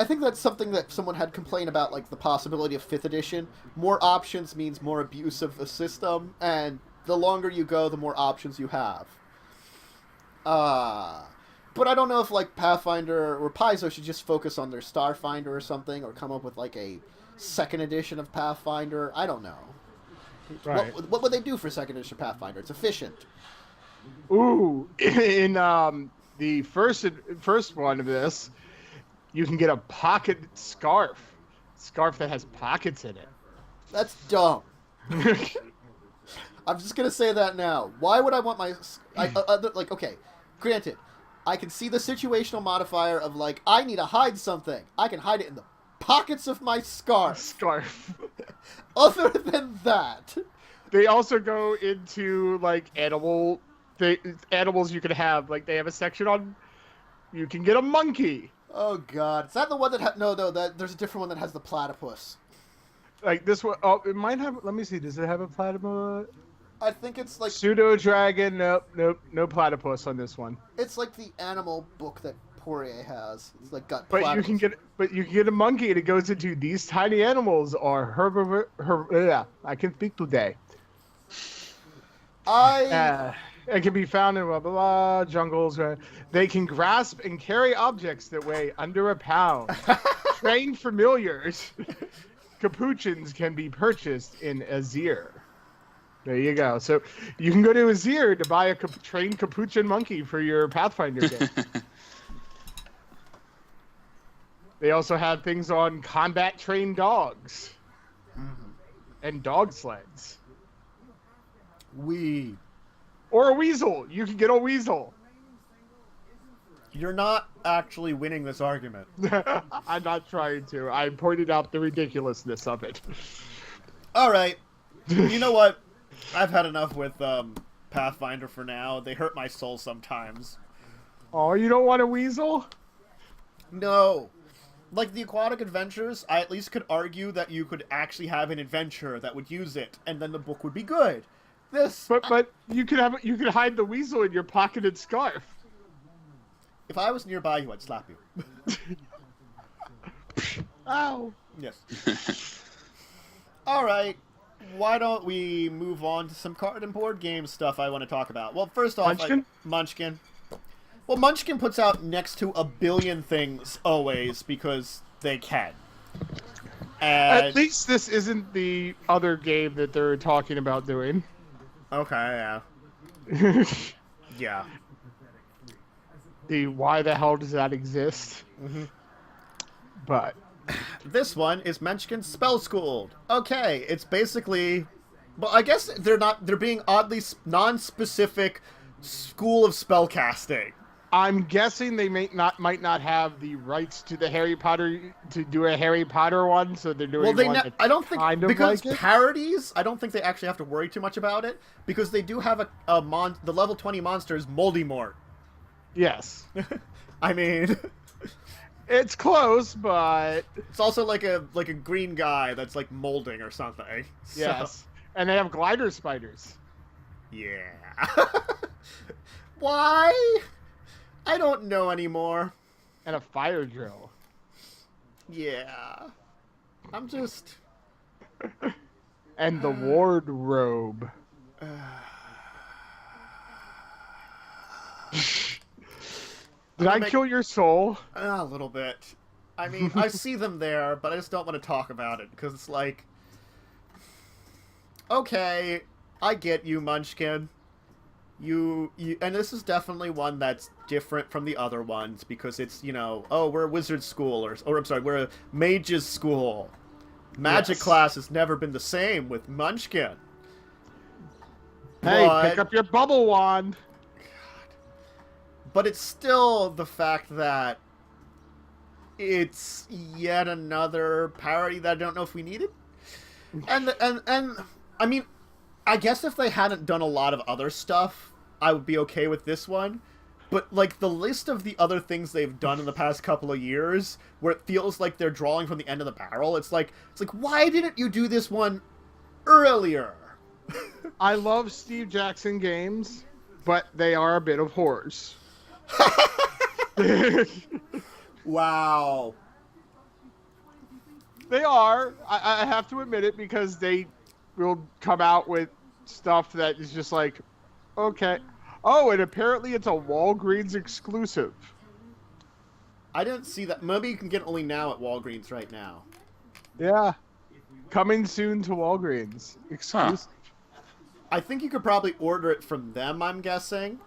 think that's something that someone had complained about, like the possibility of 5th edition. More options means more abuse of the system, and the longer you go, the more options you have. But I don't know if like Pathfinder or Paizo should just focus on their Starfinder or something, or come up with like a 2nd edition of Pathfinder. I don't know. Right. What would they do for 2nd edition Pathfinder? It's efficient. Ooh, in the first one of this, you can get a pocket scarf that has pockets in it. That's dumb. I'm just gonna say that now. Why would I want my okay? Granted, I can see the situational modifier of like, I need to hide something. I can hide it in the pockets of my scarf. Other than that, they also go into like animals you can have. Like they have a section on, you can get a monkey. Oh god, is that the one that no? That there's a different one that has the platypus. Like this one. Oh, it might have. Let me see. Does it have a platypus? I think it's like Pseudo dragon. Nope. No platypus on this one. it's like the animal book that Poirier has. It's like got. But platypus. you can get a monkey, and it goes into these tiny animals are yeah. I can speak today. It can be found in blah blah blah jungles. They can grasp and carry objects that weigh under a pound. Trained familiars. Capuchins can be purchased in Azir. There you go. So you can go to Azir to buy a trained capuchin monkey for your Pathfinder game. They also have things on combat trained dogs and dog sleds. Or a weasel. You can get a weasel. You're not actually winning this argument. I'm not trying to. I pointed out the ridiculousness of it. All right. You know what? I've had enough with Pathfinder for now. They hurt my soul sometimes. Oh, you don't want a weasel? No. Like the Aquatic Adventures, I at least could argue that you could actually have an adventure that would use it, and then the book would be good. This... But you could hide the weasel in your pocketed scarf. If I was nearby you, I'd slap you. Ow. Yes. Alright. Why don't we move on to some card and board game stuff I want to talk about? Well, first off... Munchkin? Munchkin. Well, Munchkin puts out next to a billion things always because they can. And... At least this isn't the other game that they're talking about doing. Okay, yeah. Yeah. Why the hell does that exist? Mm-hmm. But this one is Munchkin Spell Schooled. Okay, it's basically, well, I guess they're being oddly non-specific school of spellcasting. I'm guessing they might not have the rights to the Harry Potter to do a Harry Potter one, so they're doing one that's I don't think kind of because like it. parodies. I don't think they actually have to worry too much about it because they do have the level 20 monster is Moldy Mort. Yes. I mean, it's close, but it's also like a green guy that's like molding or something. Yes. So, and they have glider spiders. yeah. Why? I don't know anymore. And a fire drill. Yeah. I'm just... And the wardrobe. Did I kill your soul? A little bit. I mean, I see them there, but I just don't want to talk about it, because it's like... Okay, I get you, Munchkin. You, and this is definitely one that's different from the other ones, because it's, you know, oh, we're a wizard school, or I'm sorry, we're a mage's school. Magic class has never been the same with Munchkin. Hey, pick up your bubble wand. But it's still the fact that it's yet another parody that I don't know if we needed. And I mean, I guess if they hadn't done a lot of other stuff, I would be okay with this one. But, like, the list of the other things they've done in the past couple of years, where it feels like they're drawing from the end of the barrel, it's like, why didn't you do this one earlier? I love Steve Jackson games, but they are a bit of whores. Wow. They are. I have to admit it, because they will come out with stuff that is just like, okay. Oh, and apparently it's a Walgreens exclusive. I didn't see that. Maybe you can get it only now at Walgreens right now. Yeah. Coming soon to Walgreens. Exclusive. I think you could probably order it from them, I'm guessing.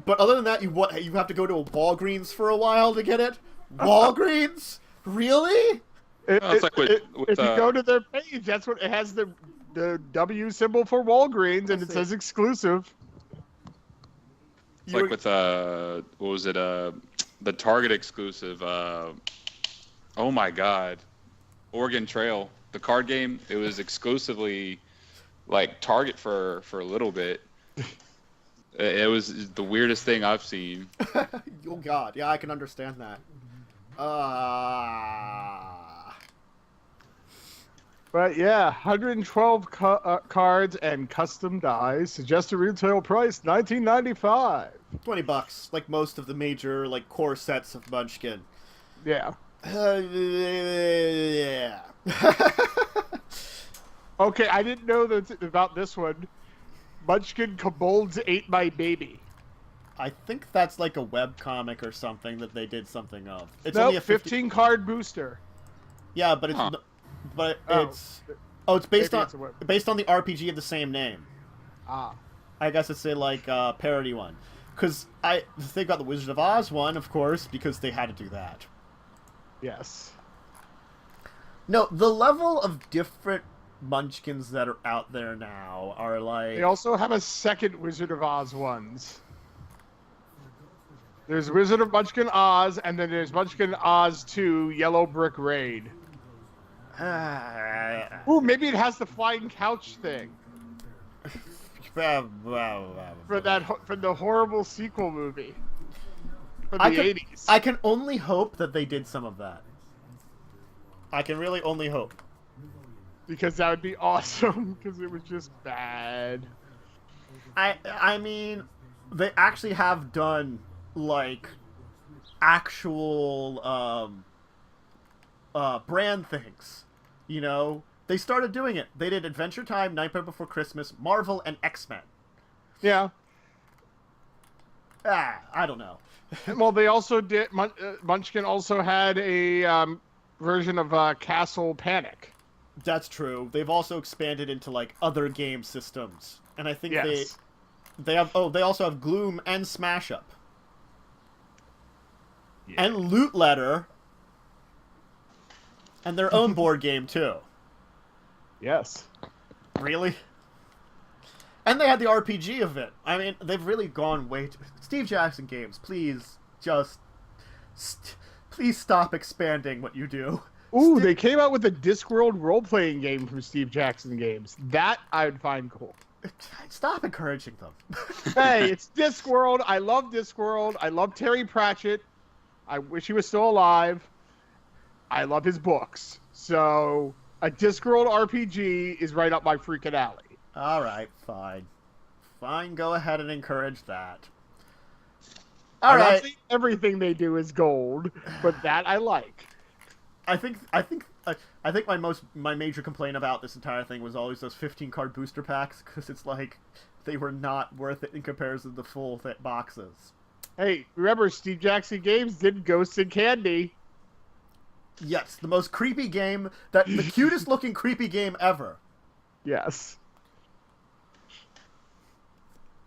But other than that, you have to go to a Walgreens for a while to get it? Walgreens? Really? It's like if you go to their page, that's what it has, the W symbol for Walgreens, and it says exclusive. It's like with what was it? The Target exclusive. Oh my God, Oregon Trail, the card game. It was exclusively like Target for a little bit. It was the weirdest thing I've seen. Oh God, yeah, I can understand that. But yeah, 112 cards and custom dies. Suggested retail price $19.95. $20, like most of the major like core sets of Munchkin. Yeah. Yeah. Okay, I didn't know about this one. Munchkin Kobolds Ate My Baby. I think that's like a web comic or something that they did something of. It's Nope, only a 15 card booster. Yeah, but it's Huh. it's based Maybe on it's a web. based on the RPG of the same name. Ah. I guess it's a like parody one. Because I think about the Wizard of Oz one, of course, because they had to do that. Yes. No, the level of different Munchkins that are out there now are like... They also have a second Wizard of Oz ones. There's Wizard of Munchkin Oz, and then there's Munchkin Oz 2 Yellow Brick Raid. Ooh, maybe it has the flying couch thing. From the horrible sequel movie. From the 80s. I can only hope that they did some of that. I can really only hope. Because that would be awesome, because it was just bad. I mean, they actually have done, like, actual, brand things. You know? They started doing it. They did Adventure Time, Nightmare Before Christmas, Marvel, and X-Men. Yeah. I don't know. Well, they also did... Munchkin also had a version of Castle Panic. That's true. They've also expanded into, like, other game systems. And I think Yes. they have... Oh, they also have Gloom and Smash Up. Yeah. And Loot Letter. And their own board game, too. Yes. Really? And they had the RPG of it. I mean, they've really gone way too... Steve Jackson Games, please, just... please stop expanding what you do. Ooh, they came out with a Discworld role-playing game from Steve Jackson Games. That I would find cool. Stop encouraging them. Hey, it's Discworld. I love Discworld. I love Terry Pratchett. I wish he was still alive. I love his books. So, a Discworld RPG is right up my freaking alley. Alright, fine. Fine, go ahead and encourage that. I'm not Alright. saying everything they do is gold, but that I like. I think my major complaint about this entire thing was always those 15-card booster packs, because it's like, they were not worth it in comparison to the full boxes. Hey, remember Steve Jackson Games did Ghosts and Candy. Yes, the most creepy game, the cutest looking creepy game ever. Yes.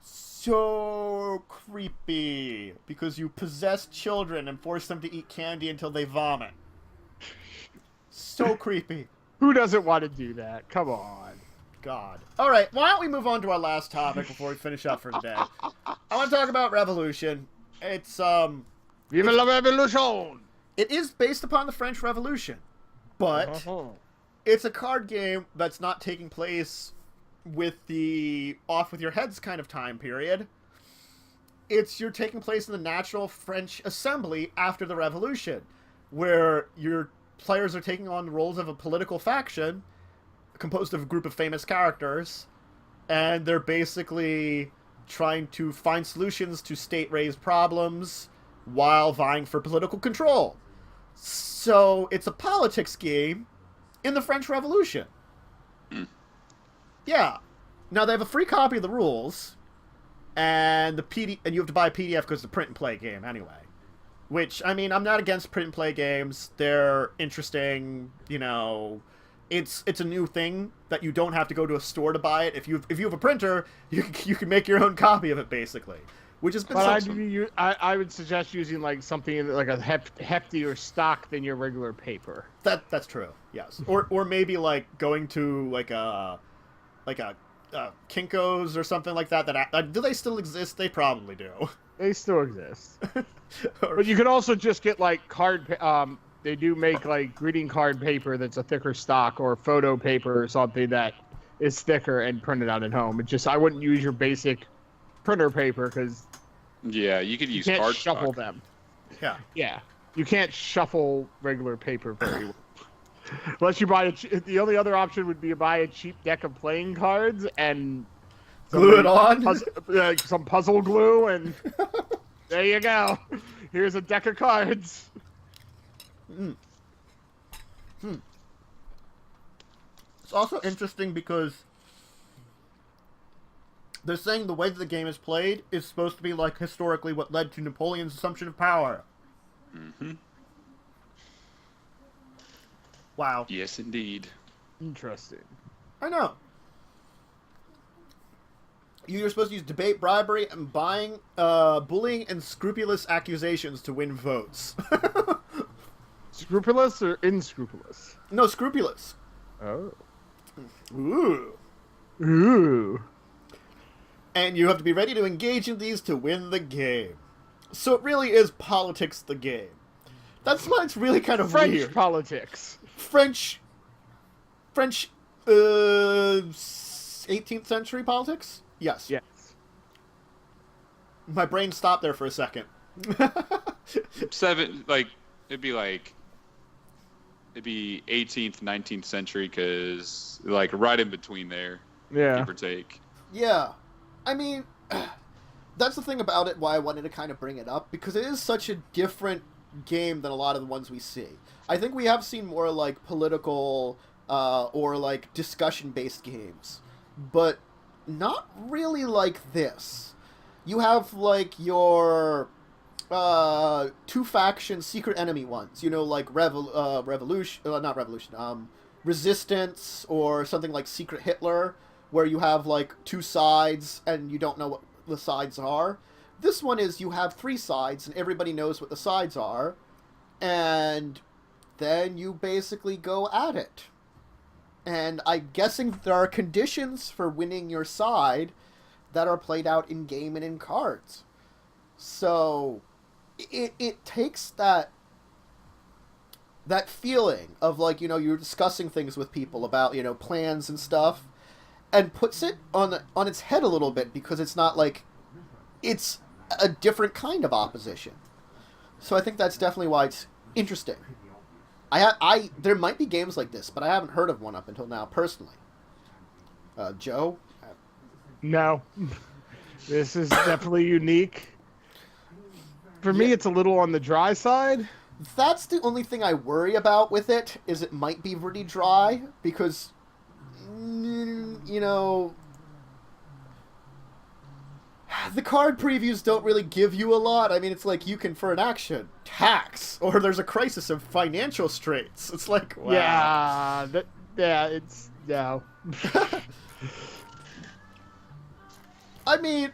So creepy, because you possess children and force them to eat candy until they vomit. So creepy. Who doesn't want to do that? Come on. God. Alright, why don't we move on to our last topic before we finish up for today. I want to talk about Revolution. It's, Vive la Revolution! It is based upon the French Revolution, but it's a card game that's not taking place with the off with your heads kind of time period. You're taking place in the natural French assembly after the Revolution, where your players are taking on the roles of a political faction composed of a group of famous characters, and they're basically trying to find solutions to state-raised problems while vying for political control. So it's a politics game in the French Revolution. Yeah. Now they have a free copy of the rules, and and you have to buy a PDF because it's a print and play game anyway. Which, I mean, I'm not against print and play games. They're interesting. You know, it's a new thing that you don't have to go to a store to buy it. If you have a printer, you can make your own copy of it basically. Which has been. But I would suggest using like something like a heftier stock than your regular paper. That's true. Yes. Or maybe like going to like a Kinko's or something like that. Do they still exist? They probably do. They still exist. But you can also just get like they do make like greeting card paper that's a thicker stock, or photo paper or something that is thicker and printed out at home. I wouldn't use your basic printer paper because yeah, you could use can't card shuffle stock. them. Yeah. Yeah, you can't shuffle regular paper very well. Unless you buy the only other option would be to buy a cheap deck of playing cards and Glue it on? some puzzle glue, and there you go. Here's a deck of cards. It's also interesting because they're saying the way that the game is played is supposed to be like historically what led to Napoleon's assumption of power. Mm-hmm. Wow. Yes, indeed. Interesting. I know. You're supposed to use debate, bribery, and buying, bullying, and scrupulous accusations to win votes. Scrupulous or inscrupulous? No, scrupulous. Oh. Ooh. Ooh. And you have to be ready to engage in these to win the game. So it really is politics the game. That's why it's really kind of French weird. politics. French, 18th century politics? Yes. Yes. My brain stopped there for a second. It'd be 18th, 19th century, because like right in between there, Yeah. give or take. Yeah. I mean, that's the thing about it, why I wanted to kind of bring it up, because it is such a different game than a lot of the ones we see. I think we have seen more like political or like discussion-based games, but not really like this. You have like your two-faction secret enemy ones, you know, like Resistance, or something like Secret Hitler, where you have like two sides and you don't know what the sides are. This one is you have three sides and everybody knows what the sides are, and then you basically go at it. And I'm guessing there are conditions for winning your side that are played out in game and in cards. So it takes that feeling of like, you know, you're discussing things with people about, you know, plans and stuff, and puts it on its head a little bit, because it's not like, it's a different kind of opposition. So I think that's definitely why it's interesting. There might be games like this, but I haven't heard of one up until now, personally. Joe? No. This is definitely unique. For me, it's a little on the dry side. That's the only thing I worry about with it, is it might be pretty dry, because, you know, the card previews don't really give you a lot. I mean, it's like you can, for an action, tax, or there's a crisis of financial straits. It's like, wow. It's, no. I mean,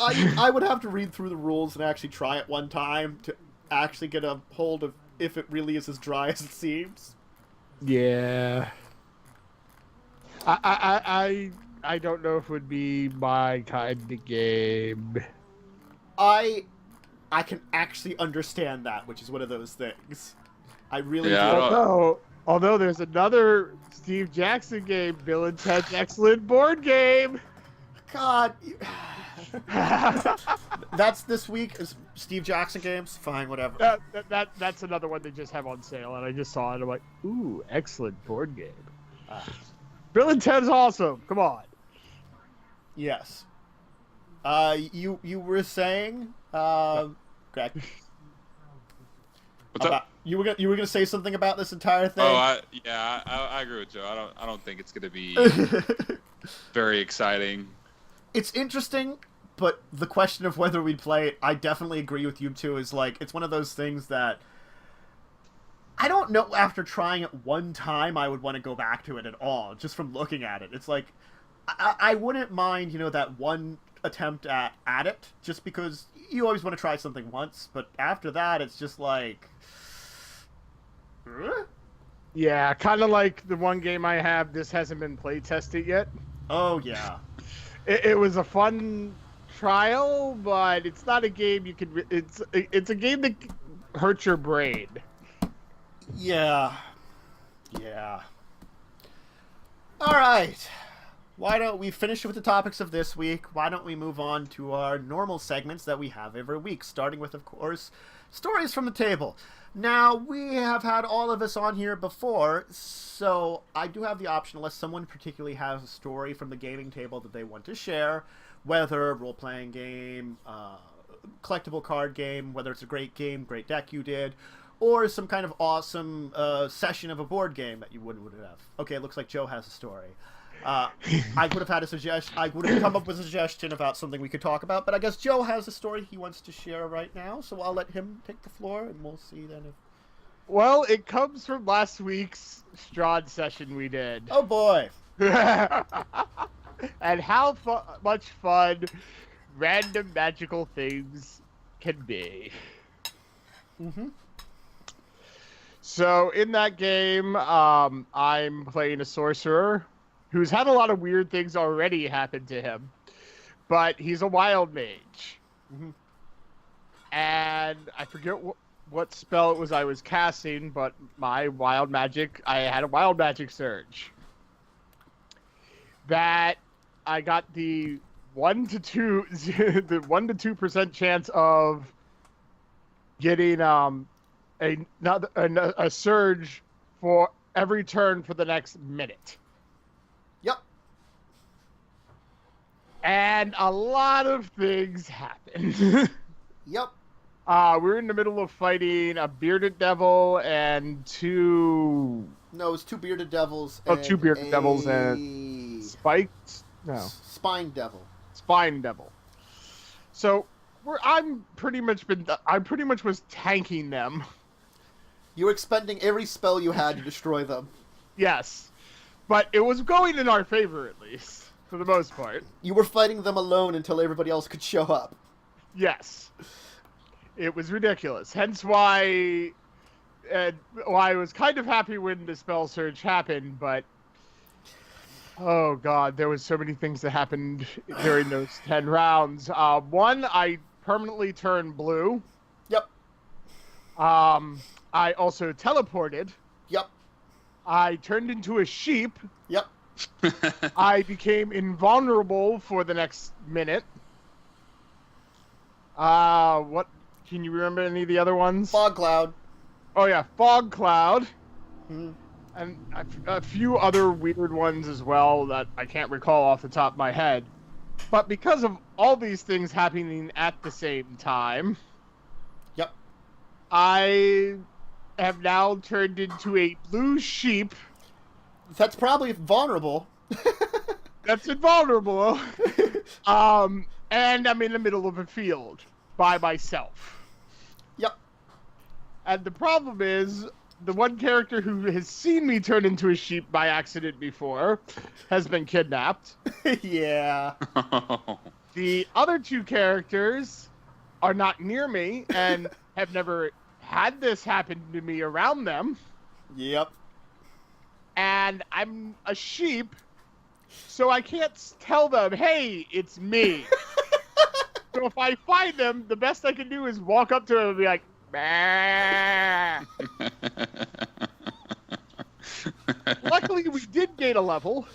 I would have to read through the rules and actually try it one time to actually get a hold of if it really is as dry as it seems. Yeah. I don't know if it would be my kind of game. I can actually understand that, which is one of those things. I really do. Although there's another Steve Jackson game, Bill and Ted's Excellent Board Game. God. That's this week is Steve Jackson games. Fine, whatever. That's another one they just have on sale, and I just saw it. I'm like, ooh, excellent board game. Bill and Ted's awesome. Come on. Yes. You were saying, Greg. What's up? You were gonna say something about this entire thing. Oh, I agree with Joe. I don't think it's gonna be very exciting. It's interesting, but the question of whether we'd play it, I definitely agree with you too. Is like, it's one of those things that I don't know. After trying it one time, I would want to go back to it at all, just from looking at it. It's like I wouldn't mind, you know, that one attempt at it, just because you always want to try something once. But after that, it's just like, yeah, kind of like the one game I have. This hasn't been play tested yet. Oh yeah. It was a fun trial, but it's not a game you could. It's a game that hurts your brain. Yeah. Yeah. All right. why don't we finish with the topics of this week? Why don't we move on to our normal segments that we have every week, starting with, of course, Stories from the Table. Now, we have had all of us on here before, so I do have the option, unless someone particularly has a story from the gaming table that they want to share, whether role-playing game, collectible card game, whether it's a great game, great deck you did, or some kind of awesome session of a board game that you would have. Okay, it looks like Joe has a story. I would have had a suggestion. I would have come up with a suggestion about something we could talk about, but I guess Joe has a story he wants to share right now, so I'll let him take the floor, and we'll see then if... Well, it comes from last week's Strahd session we did. Oh, boy. And how much fun random magical things can be. Mm-hmm. So, in that game, I'm playing a sorcerer who's had a lot of weird things already happen to him, but he's a wild mage. Mm-hmm. And I forget what spell it was I was casting, but my wild magic, I had a wild magic surge. That I got the 1 to 2, the 1 to 2% chance of getting a surge for every turn for the next minute. Yep. And a lot of things happened. Yep. We're in the middle of fighting a bearded devil and two... No, it was two bearded devils. Oh, two bearded devils and... Spiked? No. Spine devil. Spine devil. So, I pretty much was tanking them. You were expending every spell you had to destroy them. Yes. But it was going in our favor, at least. For the most part. You were fighting them alone until everybody else could show up. Yes. It was ridiculous. Hence why... I was kind of happy when the spell surge happened, but... Oh god, there was so many things that happened during those 10 rounds. One, I permanently turned blue. Yep. I also teleported. Yep. I turned into a sheep. Yep. I became invulnerable for the next minute. What? Can you remember any of the other ones? Fog cloud. Oh yeah, fog cloud. Mm-hmm. And a few other weird ones as well that I can't recall off the top of my head. But because of all these things happening at the same time... Yep. I have now turned into a blue sheep. That's probably vulnerable. That's invulnerable. And I'm in the middle of a field by myself. Yep. And the problem is, the one character who has seen me turn into a sheep by accident before has been kidnapped. Yeah. The other two characters are not near me and have never had this happen to me around them. Yep. And I'm a sheep, so I can't tell them, hey, it's me. So if I find them, the best I can do is walk up to them and be like, bah. Luckily, we did gain a level.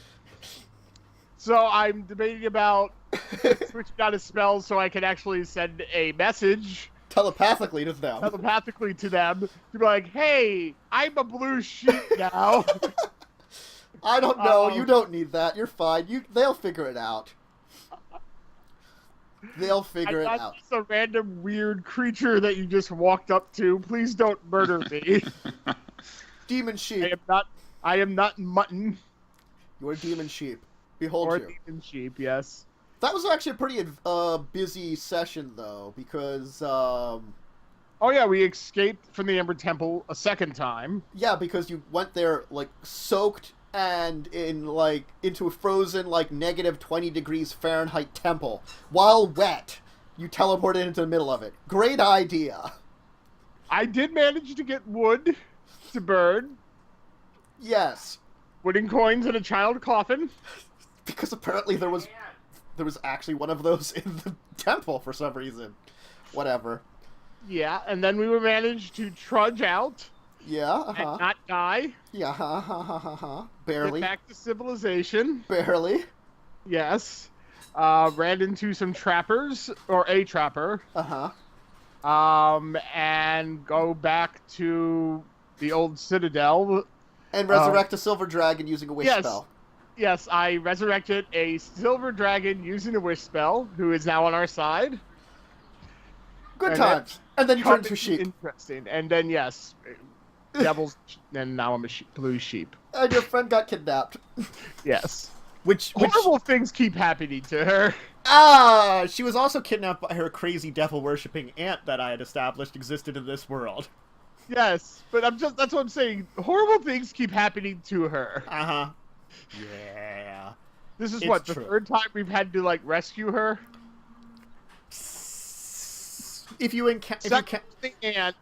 So I'm debating about switching out a spell so I can actually send a message Telepathically to them. To be like, hey, I'm a blue sheep now. I don't know. You don't need that. You're fine. They'll figure it out. They'll figure it out. I'm just a random weird creature that you just walked up to. Please don't murder me. Demon sheep. I am not mutton. You're a demon sheep. Behold or you. Demon sheep, yes. That was actually a pretty busy session, though, because... Oh yeah, we escaped from the Ember Temple a second time. Yeah, because you went there, like, soaked and into a frozen, like, negative 20 degrees Fahrenheit temple. While wet, you teleported into the middle of it. Great idea. I did manage to get wood to burn. Yes. Wooden coins in a child coffin. Because apparently there was actually one of those in the temple for some reason. Whatever. Yeah, and then we were managed to trudge out. Yeah, and not die. Yeah, Barely. Get back to civilization. Barely. Yes. Ran into some trappers, or a trapper. Uh-huh. And go back to the old citadel. And resurrect a silver dragon using a wish yes. spell. Yes, I resurrected a silver dragon using a wish spell, who is now on our side. Good times. And then you turn into a sheep. Interesting. And then, yes, devils, and now I'm a blue sheep. And your friend got kidnapped. Yes. Which Horrible things keep happening to her. She was also kidnapped by her crazy devil-worshipping aunt that I had established existed in this world. Yes, but that's what I'm saying. Horrible things keep happening to her. Uh-huh. Yeah. This is It's the true. third time we've had to, like, rescue her? If you encounter... And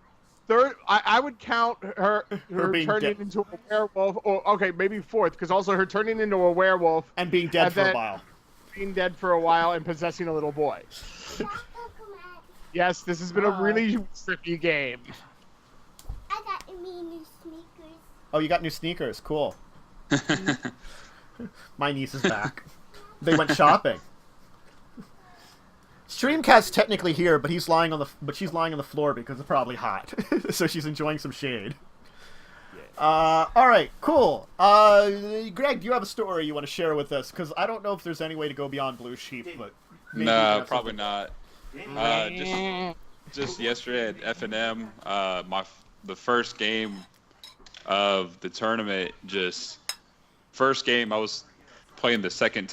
third, I would count her being turning dead. into a werewolf, or, okay, maybe fourth, because also her turning into a werewolf. And being dead and for a then while. Being dead for a while and possessing a little boy. Yes, this has been a really trippy game. I got me new sneakers. Oh, you got new sneakers. Cool. My niece is back. They went shopping. Streamcast's technically here, but she's lying on the floor because it's probably hot. So she's enjoying some shade. All right, cool. Greg, do you have a story you want to share with us? Because I don't know if there's any way to go beyond Blue Sheep, but maybe you No, have probably something. not. Just yesterday at F&M, the first game of the tournament, first game I was playing the second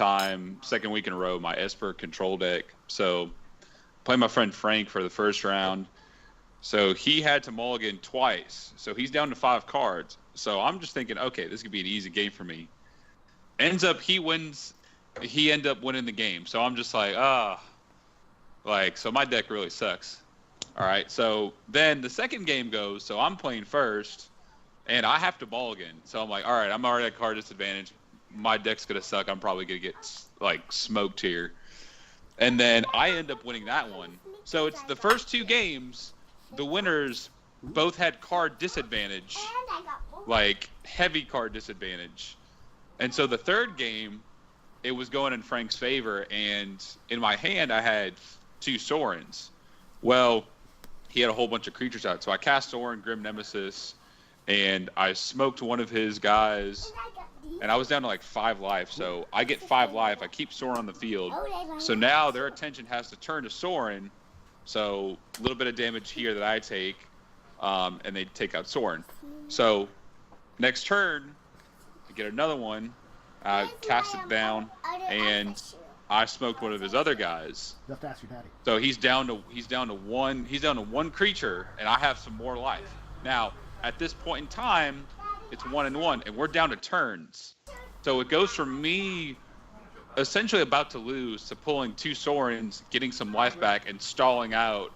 week in a row, my Esper control deck. So playing my friend Frank for the first round. So he had to mulligan twice. So he's down to 5 cards. So I'm just thinking, okay, this could be an easy game for me. Ends up he wins. He ended up winning the game. So I'm just like, so my deck really sucks. All right. So then the second game goes. So I'm playing first, and I have to mulligan. So I'm like, all right, I'm already at card disadvantage. My deck's gonna suck. I'm probably gonna get smoked here. And then I end up winning that one. So it's the first 2 games. The winners both had card disadvantage, like heavy card disadvantage. And so the third game, it was going in Frank's favor, and in my hand I had 2 Sorens. Well, he had a whole bunch of creatures out, so I cast Soren, Grim Nemesis, and I smoked one of his guys, and I was down to like 5 life. So I get 5 life, I keep Soren on the field. So now their attention has to turn to Soren. So a little bit of damage here that I take, and they take out Soren. So next turn, I get another one, cast it down, and I smoked one of his other guys. You have to ask your daddy. So he's down to one creature, and I have some more life. Now at this point in time, it's 1-1, and we're down to turns. So it goes from me essentially about to lose to pulling 2 Sorens, getting some life back, and stalling out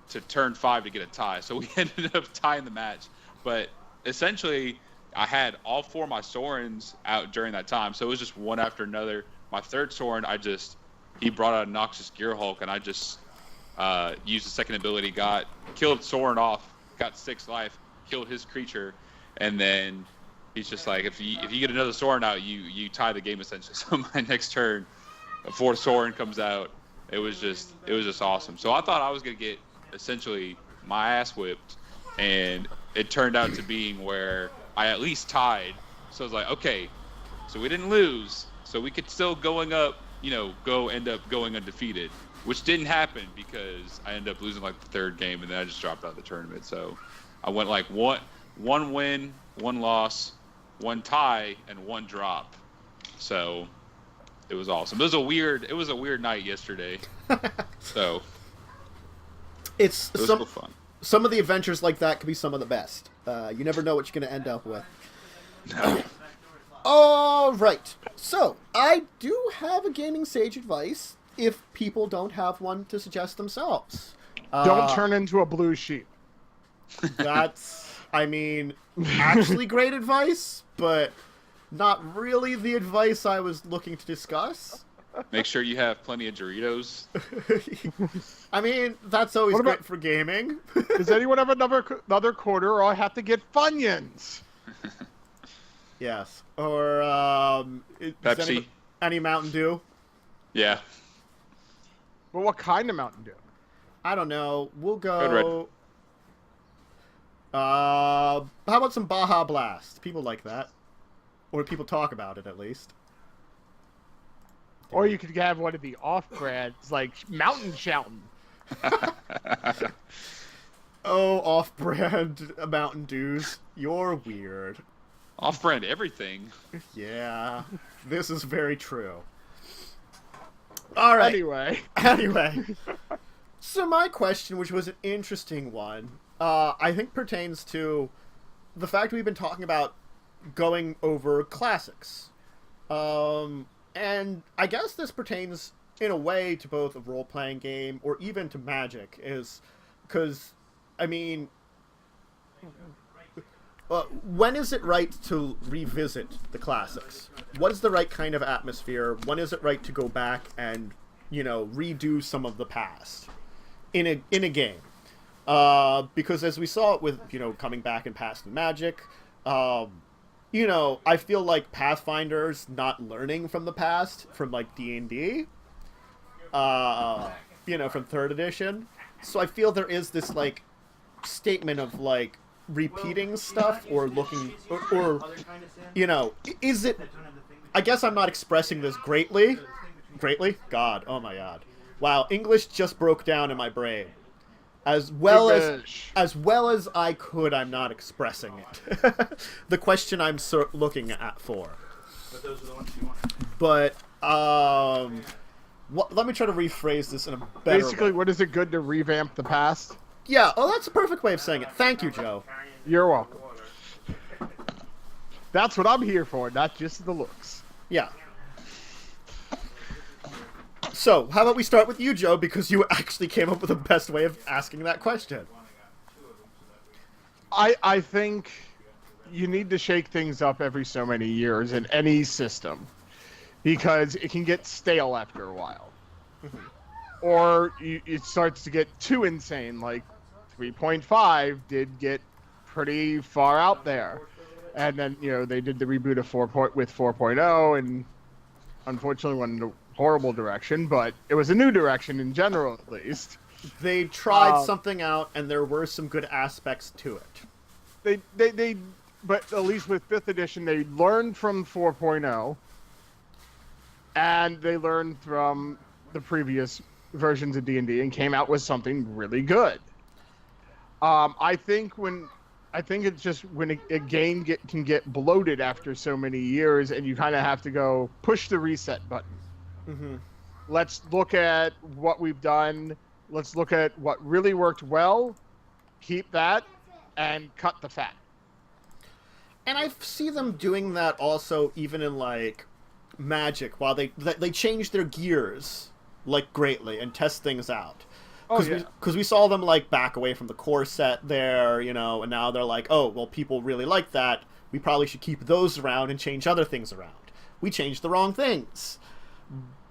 to turn 5 to get a tie. So we ended up tying the match. But essentially, I had all 4 of my Sorens out during that time. So it was just one after another. My third Soren, he brought out a Noxious Gearhulk, and I just used the second ability, killed Soren off, got 6 life, killed his creature, and then he's just like, if you get another Soren out, you tie the game essentially. So my next turn, a 4th Soren comes out. It was just awesome. So I thought I was gonna get essentially my ass whipped, and it turned out to being where I at least tied. So I was like, okay, so we didn't lose, so we could still end up going undefeated, which didn't happen because I ended up losing like the 3rd game, and then I just dropped out of the tournament. So I went like one win, 1 loss, 1 tie, and 1 drop. So it was awesome. It was a weird night yesterday. So It was so fun. Some of the adventures like that could be some of the best. You never know what you're going to end up with. No. All right. So, I do have a gaming sage advice if people don't have one to suggest themselves. Don't turn into a blue sheep. That's, actually great advice, but not really the advice I was looking to discuss. Make sure you have plenty of Doritos. That's always What about- great for gaming. Does anyone have another quarter, or I have to get Funyuns? Yes. Or, Pepsi. Any Mountain Dew? Yeah. But what kind of Mountain Dew? I don't know. We'll Good Red. go. How about some Baja Blast? People like that, or people talk about it at least. Or you could have one of the off-brands, like Mountain Shoutin'. Oh, off-brand Mountain Dews. You're weird. Off-brand everything. Yeah, this is very true. All right. Anyway. So my question, which was an interesting one, I think pertains to the fact we've been talking about going over classics. And I guess this pertains in a way to both a role-playing game or even to Magic, is because, I mean, when is it right to revisit the classics? What is the right kind of atmosphere? When is it right to go back and, redo some of the past in a game? Because as we saw it with, coming back in Past and Magic, I feel like Pathfinder's not learning from the past, from, like, D&D, from 3rd edition. So I feel there is this, like, statement of, like, repeating stuff or looking, or is it... I guess I'm not expressing this greatly. God, oh my god. Wow, English just broke down in my brain. As well as I could, I'm not expressing it. The question I'm looking at for. But those are the ones you want. But let me try to rephrase this in a better Basically, way. what is it good to revamp the past? Yeah, that's a perfect way of saying it. Thank you, Joe. You're welcome. That's what I'm here for, not just the looks. Yeah. So, how about we start with you, Joe, because you actually came up with the best way of asking that question. I think you need to shake things up every so many years in any system, because it can get stale after a while. Mm-hmm. Or it starts to get too insane, like 3.5 did get pretty far out there. And then, they did the reboot of 4.0, and unfortunately went in a horrible direction, but it was a new direction in general, at least. They tried something out, and there were some good aspects to it. They but at least with 5th edition, they learned from 4.0, and they learned from the previous versions of D&D and came out with something really good. I think it's just when a game can get bloated after so many years, and you kind of have to go push the reset button. Mm-hmm. Let's look at what we've done. Let's look at what really worked well, keep that, and cut the fat. And I see them doing that also even in, like, Magic, while they change their gears, like, greatly and test things out. Because we saw them, like, back away from the core set there, and now they're like, oh, well, people really like that. We probably should keep those around and change other things around. We changed the wrong things.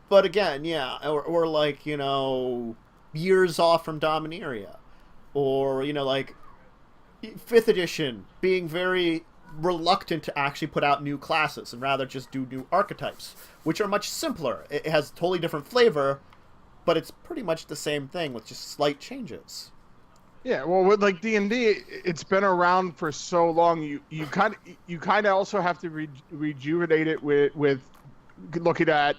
But again, yeah, or like, years off from Dominaria. Or, like, 5th edition being very reluctant to actually put out new classes and rather just do new archetypes, which are much simpler. It has totally different flavor, but it's pretty much the same thing with just slight changes. Yeah, well, with like D&D, it's been around for so long. You kind of also have to rejuvenate it with looking at,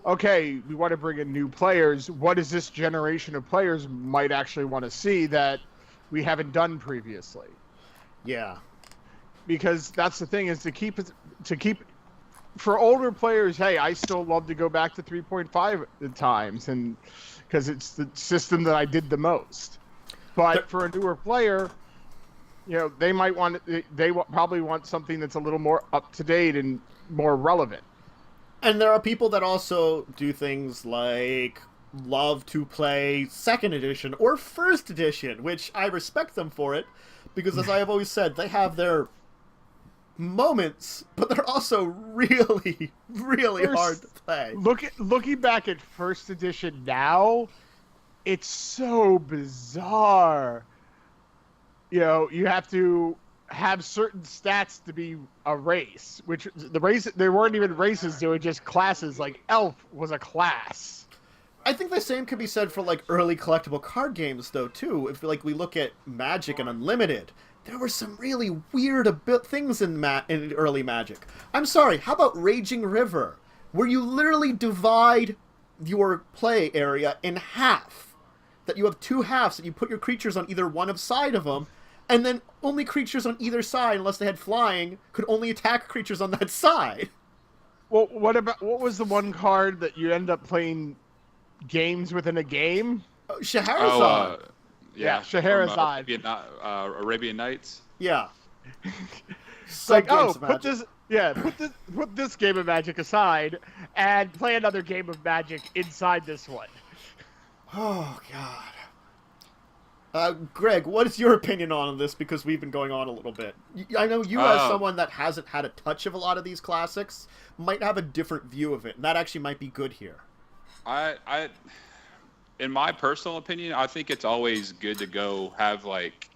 okay, we want to bring in new players. What is this generation of players might actually want to see that we haven't done previously? Yeah, because that's the thing, is to keep for older players. Hey, I still love to go back to 3.5 at times, and because it's the system that I did the most. But for a newer player, they might probably want something that's a little more up to date and more relevant. And there are people that also do things like love to play 2nd edition or 1st edition, which I respect them for it, because as I have always said, they have their moments, but they're also really, really hard to play. Looking back at 1st edition now, it's so bizarre. You have to have certain stats to be a race, which the race there weren't even races; they were just classes. Like Elf was a class. I think the same could be said for like early collectible card games, though, too. If like we look at Magic and Unlimited, there were some really weird things in early Magic. I'm sorry, how about Raging River, where you literally divide your play area in half? That you have two halves, and you put your creatures on either one side of them, and then only creatures on either side, unless they had flying, could only attack creatures on that side. Well, what was the one card that you end up playing games within a game? Scheherazade. Yeah, Scheherazade. Arabian Nights. Yeah. It's like, put this game of Magic aside and play another game of Magic inside this one. Oh, God. Greg, what is your opinion on this? Because we've been going on a little bit. I know you, as someone that hasn't had a touch of a lot of these classics, might have a different view of it, and that actually might be good here. In my personal opinion, I think it's always good to go have like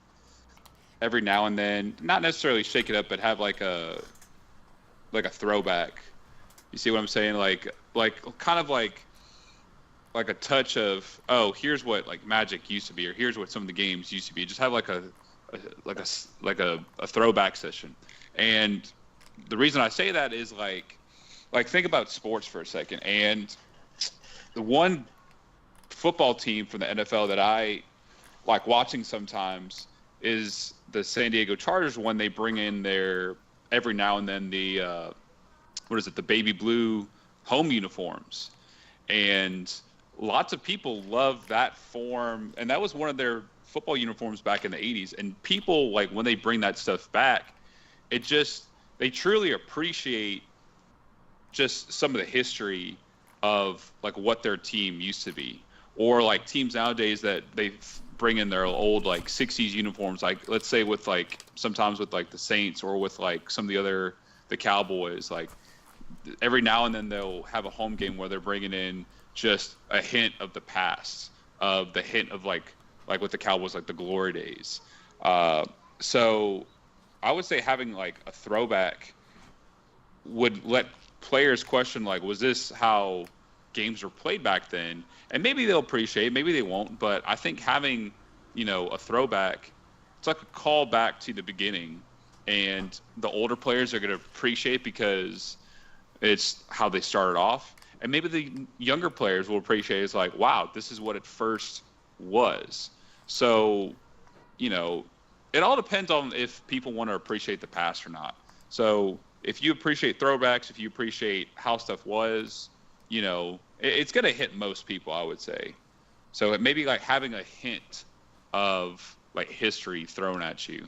every now and then, not necessarily shake it up, but have like a throwback. You see what I'm saying? Like kind of like a touch of, oh, here's what like Magic used to be, or here's what some of the games used to be. Just have like a throwback session. And the reason I say that is like think about sports for a second. And the one football team from the NFL that I like watching sometimes is the San Diego Chargers, when they bring in their every now and then the the baby blue home uniforms. And lots of people love that form, and that was one of their football uniforms back in the 80s. And people, like, when they bring that stuff back, they truly appreciate just some of the history of like what their team used to be. Or like teams nowadays that they bring in their old like 60s uniforms, like let's say with like sometimes with like the Saints or with like some of the Cowboys, like every now and then they'll have a home game where they're bringing in just a hint of the past, of the hint of like with the Cowboys, like the glory days. So I would say having like a throwback would let players question, like, was this how games were played back then? And maybe they'll appreciate it, maybe they won't, but I think having, a throwback, it's like a call back to the beginning, and the older players are going to appreciate it because it's how they started off. And maybe the younger players will appreciate it as like, wow, this is what it first was. So, it all depends on if people want to appreciate the past or not. So if you appreciate throwbacks, if you appreciate how stuff was, it's going to hit most people, I would say. So it may be like having a hint of like history thrown at you.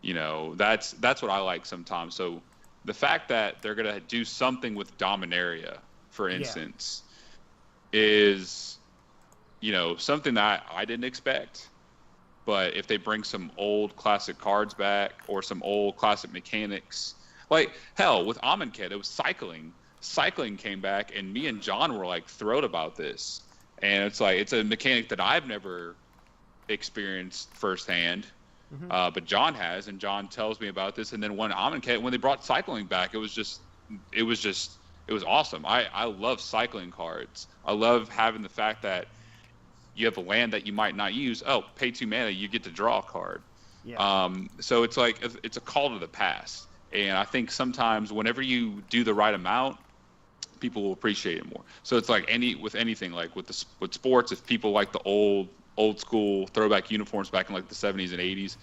That's what I like sometimes. So the fact that they're going to do something with Dominaria, for instance, is, something that I didn't expect. But if they bring some old classic cards back or some old classic mechanics, like hell with Amonkhet, it was cycling. Cycling came back, and me and John were like thrilled about this. And it's like, it's a mechanic that I've never experienced firsthand, but John has, and John tells me about this. And then when Amonkhet, when they brought cycling back, it was awesome. I love cycling cards. I love having the fact that you have a land that you might not use. Oh, pay 2 mana, you get to draw a card. Yeah. So it's like, it's a call to the past. And I think sometimes whenever you do the right amount, people will appreciate it more. So it's like with anything, like with sports, if people like the old school throwback uniforms back in like the 70s and 80s,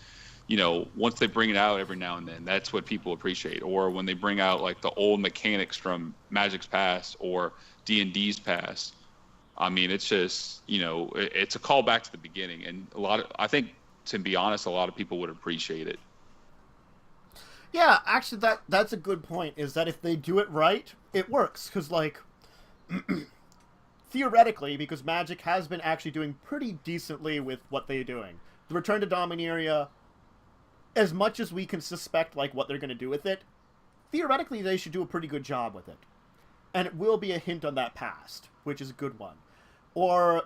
once they bring it out every now and then, that's what people appreciate. Or when they bring out like the old mechanics from Magic's past or D&D's past, I mean, it's just, it's a call back to the beginning. And I think, to be honest, a lot of people would appreciate it. Yeah, actually, that's a good point, is that if they do it right, it works. Because, like, theoretically, because Magic has been actually doing pretty decently with what they're doing. The Return to Dominaria, as much as we can suspect, like, what they're going to do with it, theoretically, they should do a pretty good job with it. And it will be a hint on that past, which is a good one. Or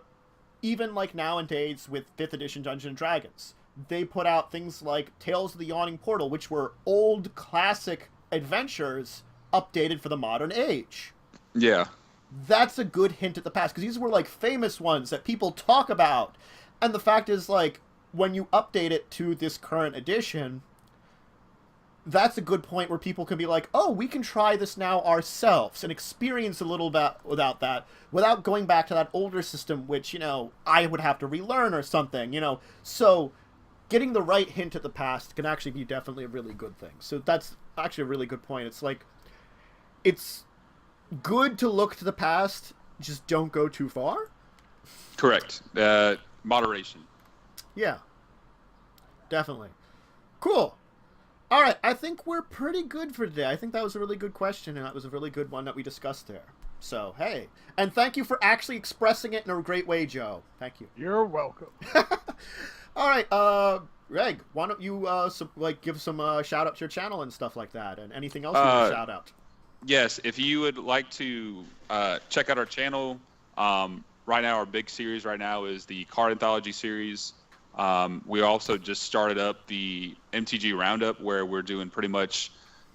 even, like, nowadays with 5th edition Dungeons & Dragons. they put out things like Tales of the Yawning Portal, which were old classic adventures updated for the modern age. Yeah. That's a good hint at the past, because these were like famous ones that people talk about. And the fact is, like, when you update it to this current edition, that's a good point where people can be like, oh, we can try this now ourselves and experience a little bit without that, without going back to that older system, which, you know, I would have to relearn or something, you know. So getting the right hint at the past can actually be definitely a really good thing. So that's actually a really good point. It's like, it's good to look to the past, just don't go too far. Correct. Moderation. Yeah. Definitely. Cool. All right, I think we're pretty good for today. I think that was a really good question, and that was a really good one that we discussed there. So, hey. And thank you for actually expressing it in a great way, Joe. Thank you. You're welcome. All right, Greg, why don't you give some shout-out to your channel and stuff like that, and anything else you want to shout out? Yes, if you would like to check out our channel, right now our big series right now is the Card Anthology series. We also just started up the MTG Roundup, where we're doing pretty much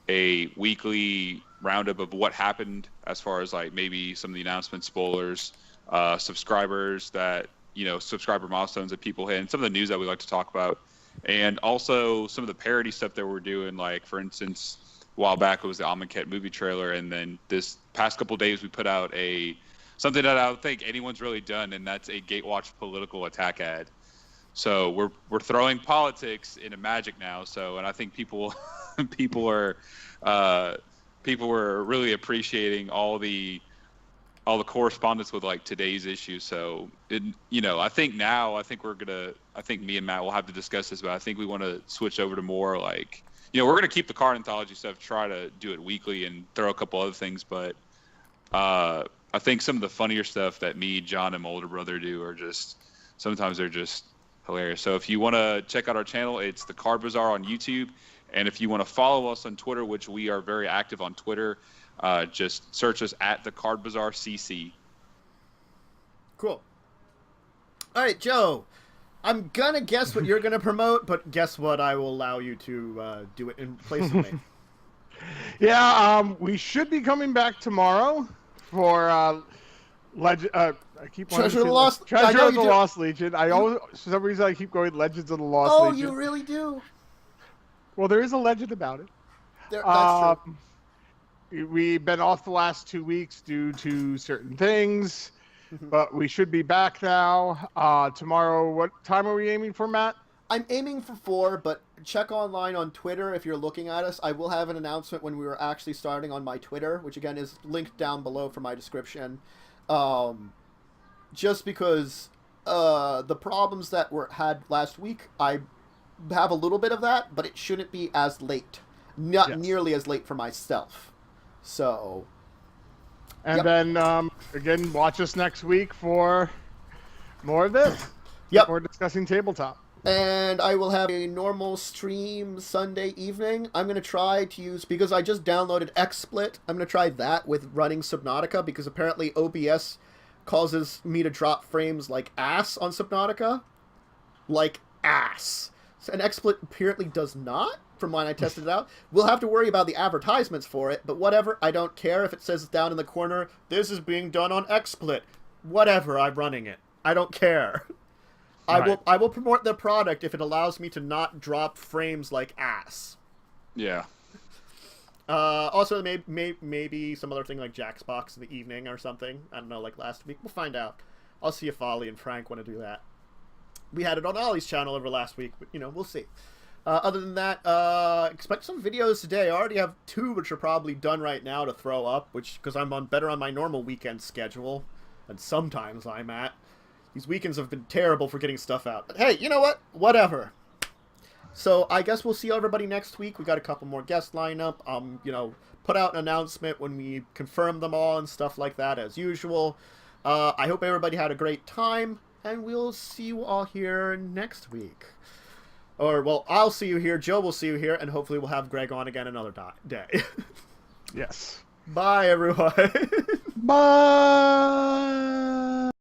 a weekly roundup of what happened as far as like maybe some of the announcements, spoilers, subscribers that, you know, subscriber milestones that people hit, and some of the news that we like to talk about. And also some of the parody stuff that we're doing, like, for instance, a while back it was the Amonkhet movie trailer, and then this past couple days we put out something that I don't think anyone's really done, and that's a Gatewatch political attack ad. So we're throwing politics into Magic now. So, and I think people are really appreciating all the correspondence with like today's issue. So, I think me and Matt will have to discuss this, but I think we want to switch over to more like, we're going to keep the Card Anthology stuff, try to do it weekly and throw a couple other things, but I think some of the funnier stuff that me, John, and my older brother do are sometimes they're just hilarious. So if you want to check out our channel, it's the Card Bazaar on YouTube. And if you want to follow us on Twitter, which we are very active on Twitter, just search us at the Card Bazaar CC. Cool. All right, Joe. I'm going to guess what you're going to promote, but guess what? I will allow you to do it in place of me. Yeah, we should be coming back tomorrow for I keep Treasure of the Lost Treasure of the Lost Legion. I always, for some reason, I keep going Legends of the Lost Legion. Oh, you really do? Well, there is a legend about it. That's true. We've been off the last 2 weeks due to certain things, but we should be back now. Tomorrow, what time are we aiming for, Matt? I'm aiming for 4, but check online on Twitter if you're looking at us. I will have an announcement when we were actually starting on my Twitter, which again is linked down below for my description. Just because the problems that were had last week, I have a little bit of that, but it shouldn't be as late. Not nearly as late for myself. So. And then, again, watch us next week for more of this. Yep. More Discussing Tabletop. And I will have a normal stream Sunday evening. I'm going to try to use, because I just downloaded XSplit, I'm going to try that with running Subnautica, because apparently OBS causes me to drop frames like ass on Subnautica. Like ass. And XSplit apparently does not, from when I tested it out. We'll have to worry about the advertisements for it, but whatever, I don't care if it says down in the corner, this is being done on XSplit. Whatever, I'm running it. I don't care. Right. I will promote the product if it allows me to not drop frames like ass. Yeah. Also, maybe some other thing like Jack's Box in the evening or something. I don't know, like last week. We'll find out. I'll see if Ollie and Frank want to do that. We had it on Ollie's channel over last week, but, we'll see. Other than that, expect some videos today. I already have 2 which are probably done right now to throw up, because I'm better on my normal weekend schedule than sometimes I'm at. These weekends have been terrible for getting stuff out. But hey, you know what? Whatever. So I guess we'll see everybody next week. We got a couple more guests lined up. Put out an announcement when we confirm them all and stuff like that as usual. I hope everybody had a great time, and we'll see you all here next week. Or, well, I'll see you here, Joe will see you here, and hopefully we'll have Greg on again another day. Yes. Bye, everyone. Bye.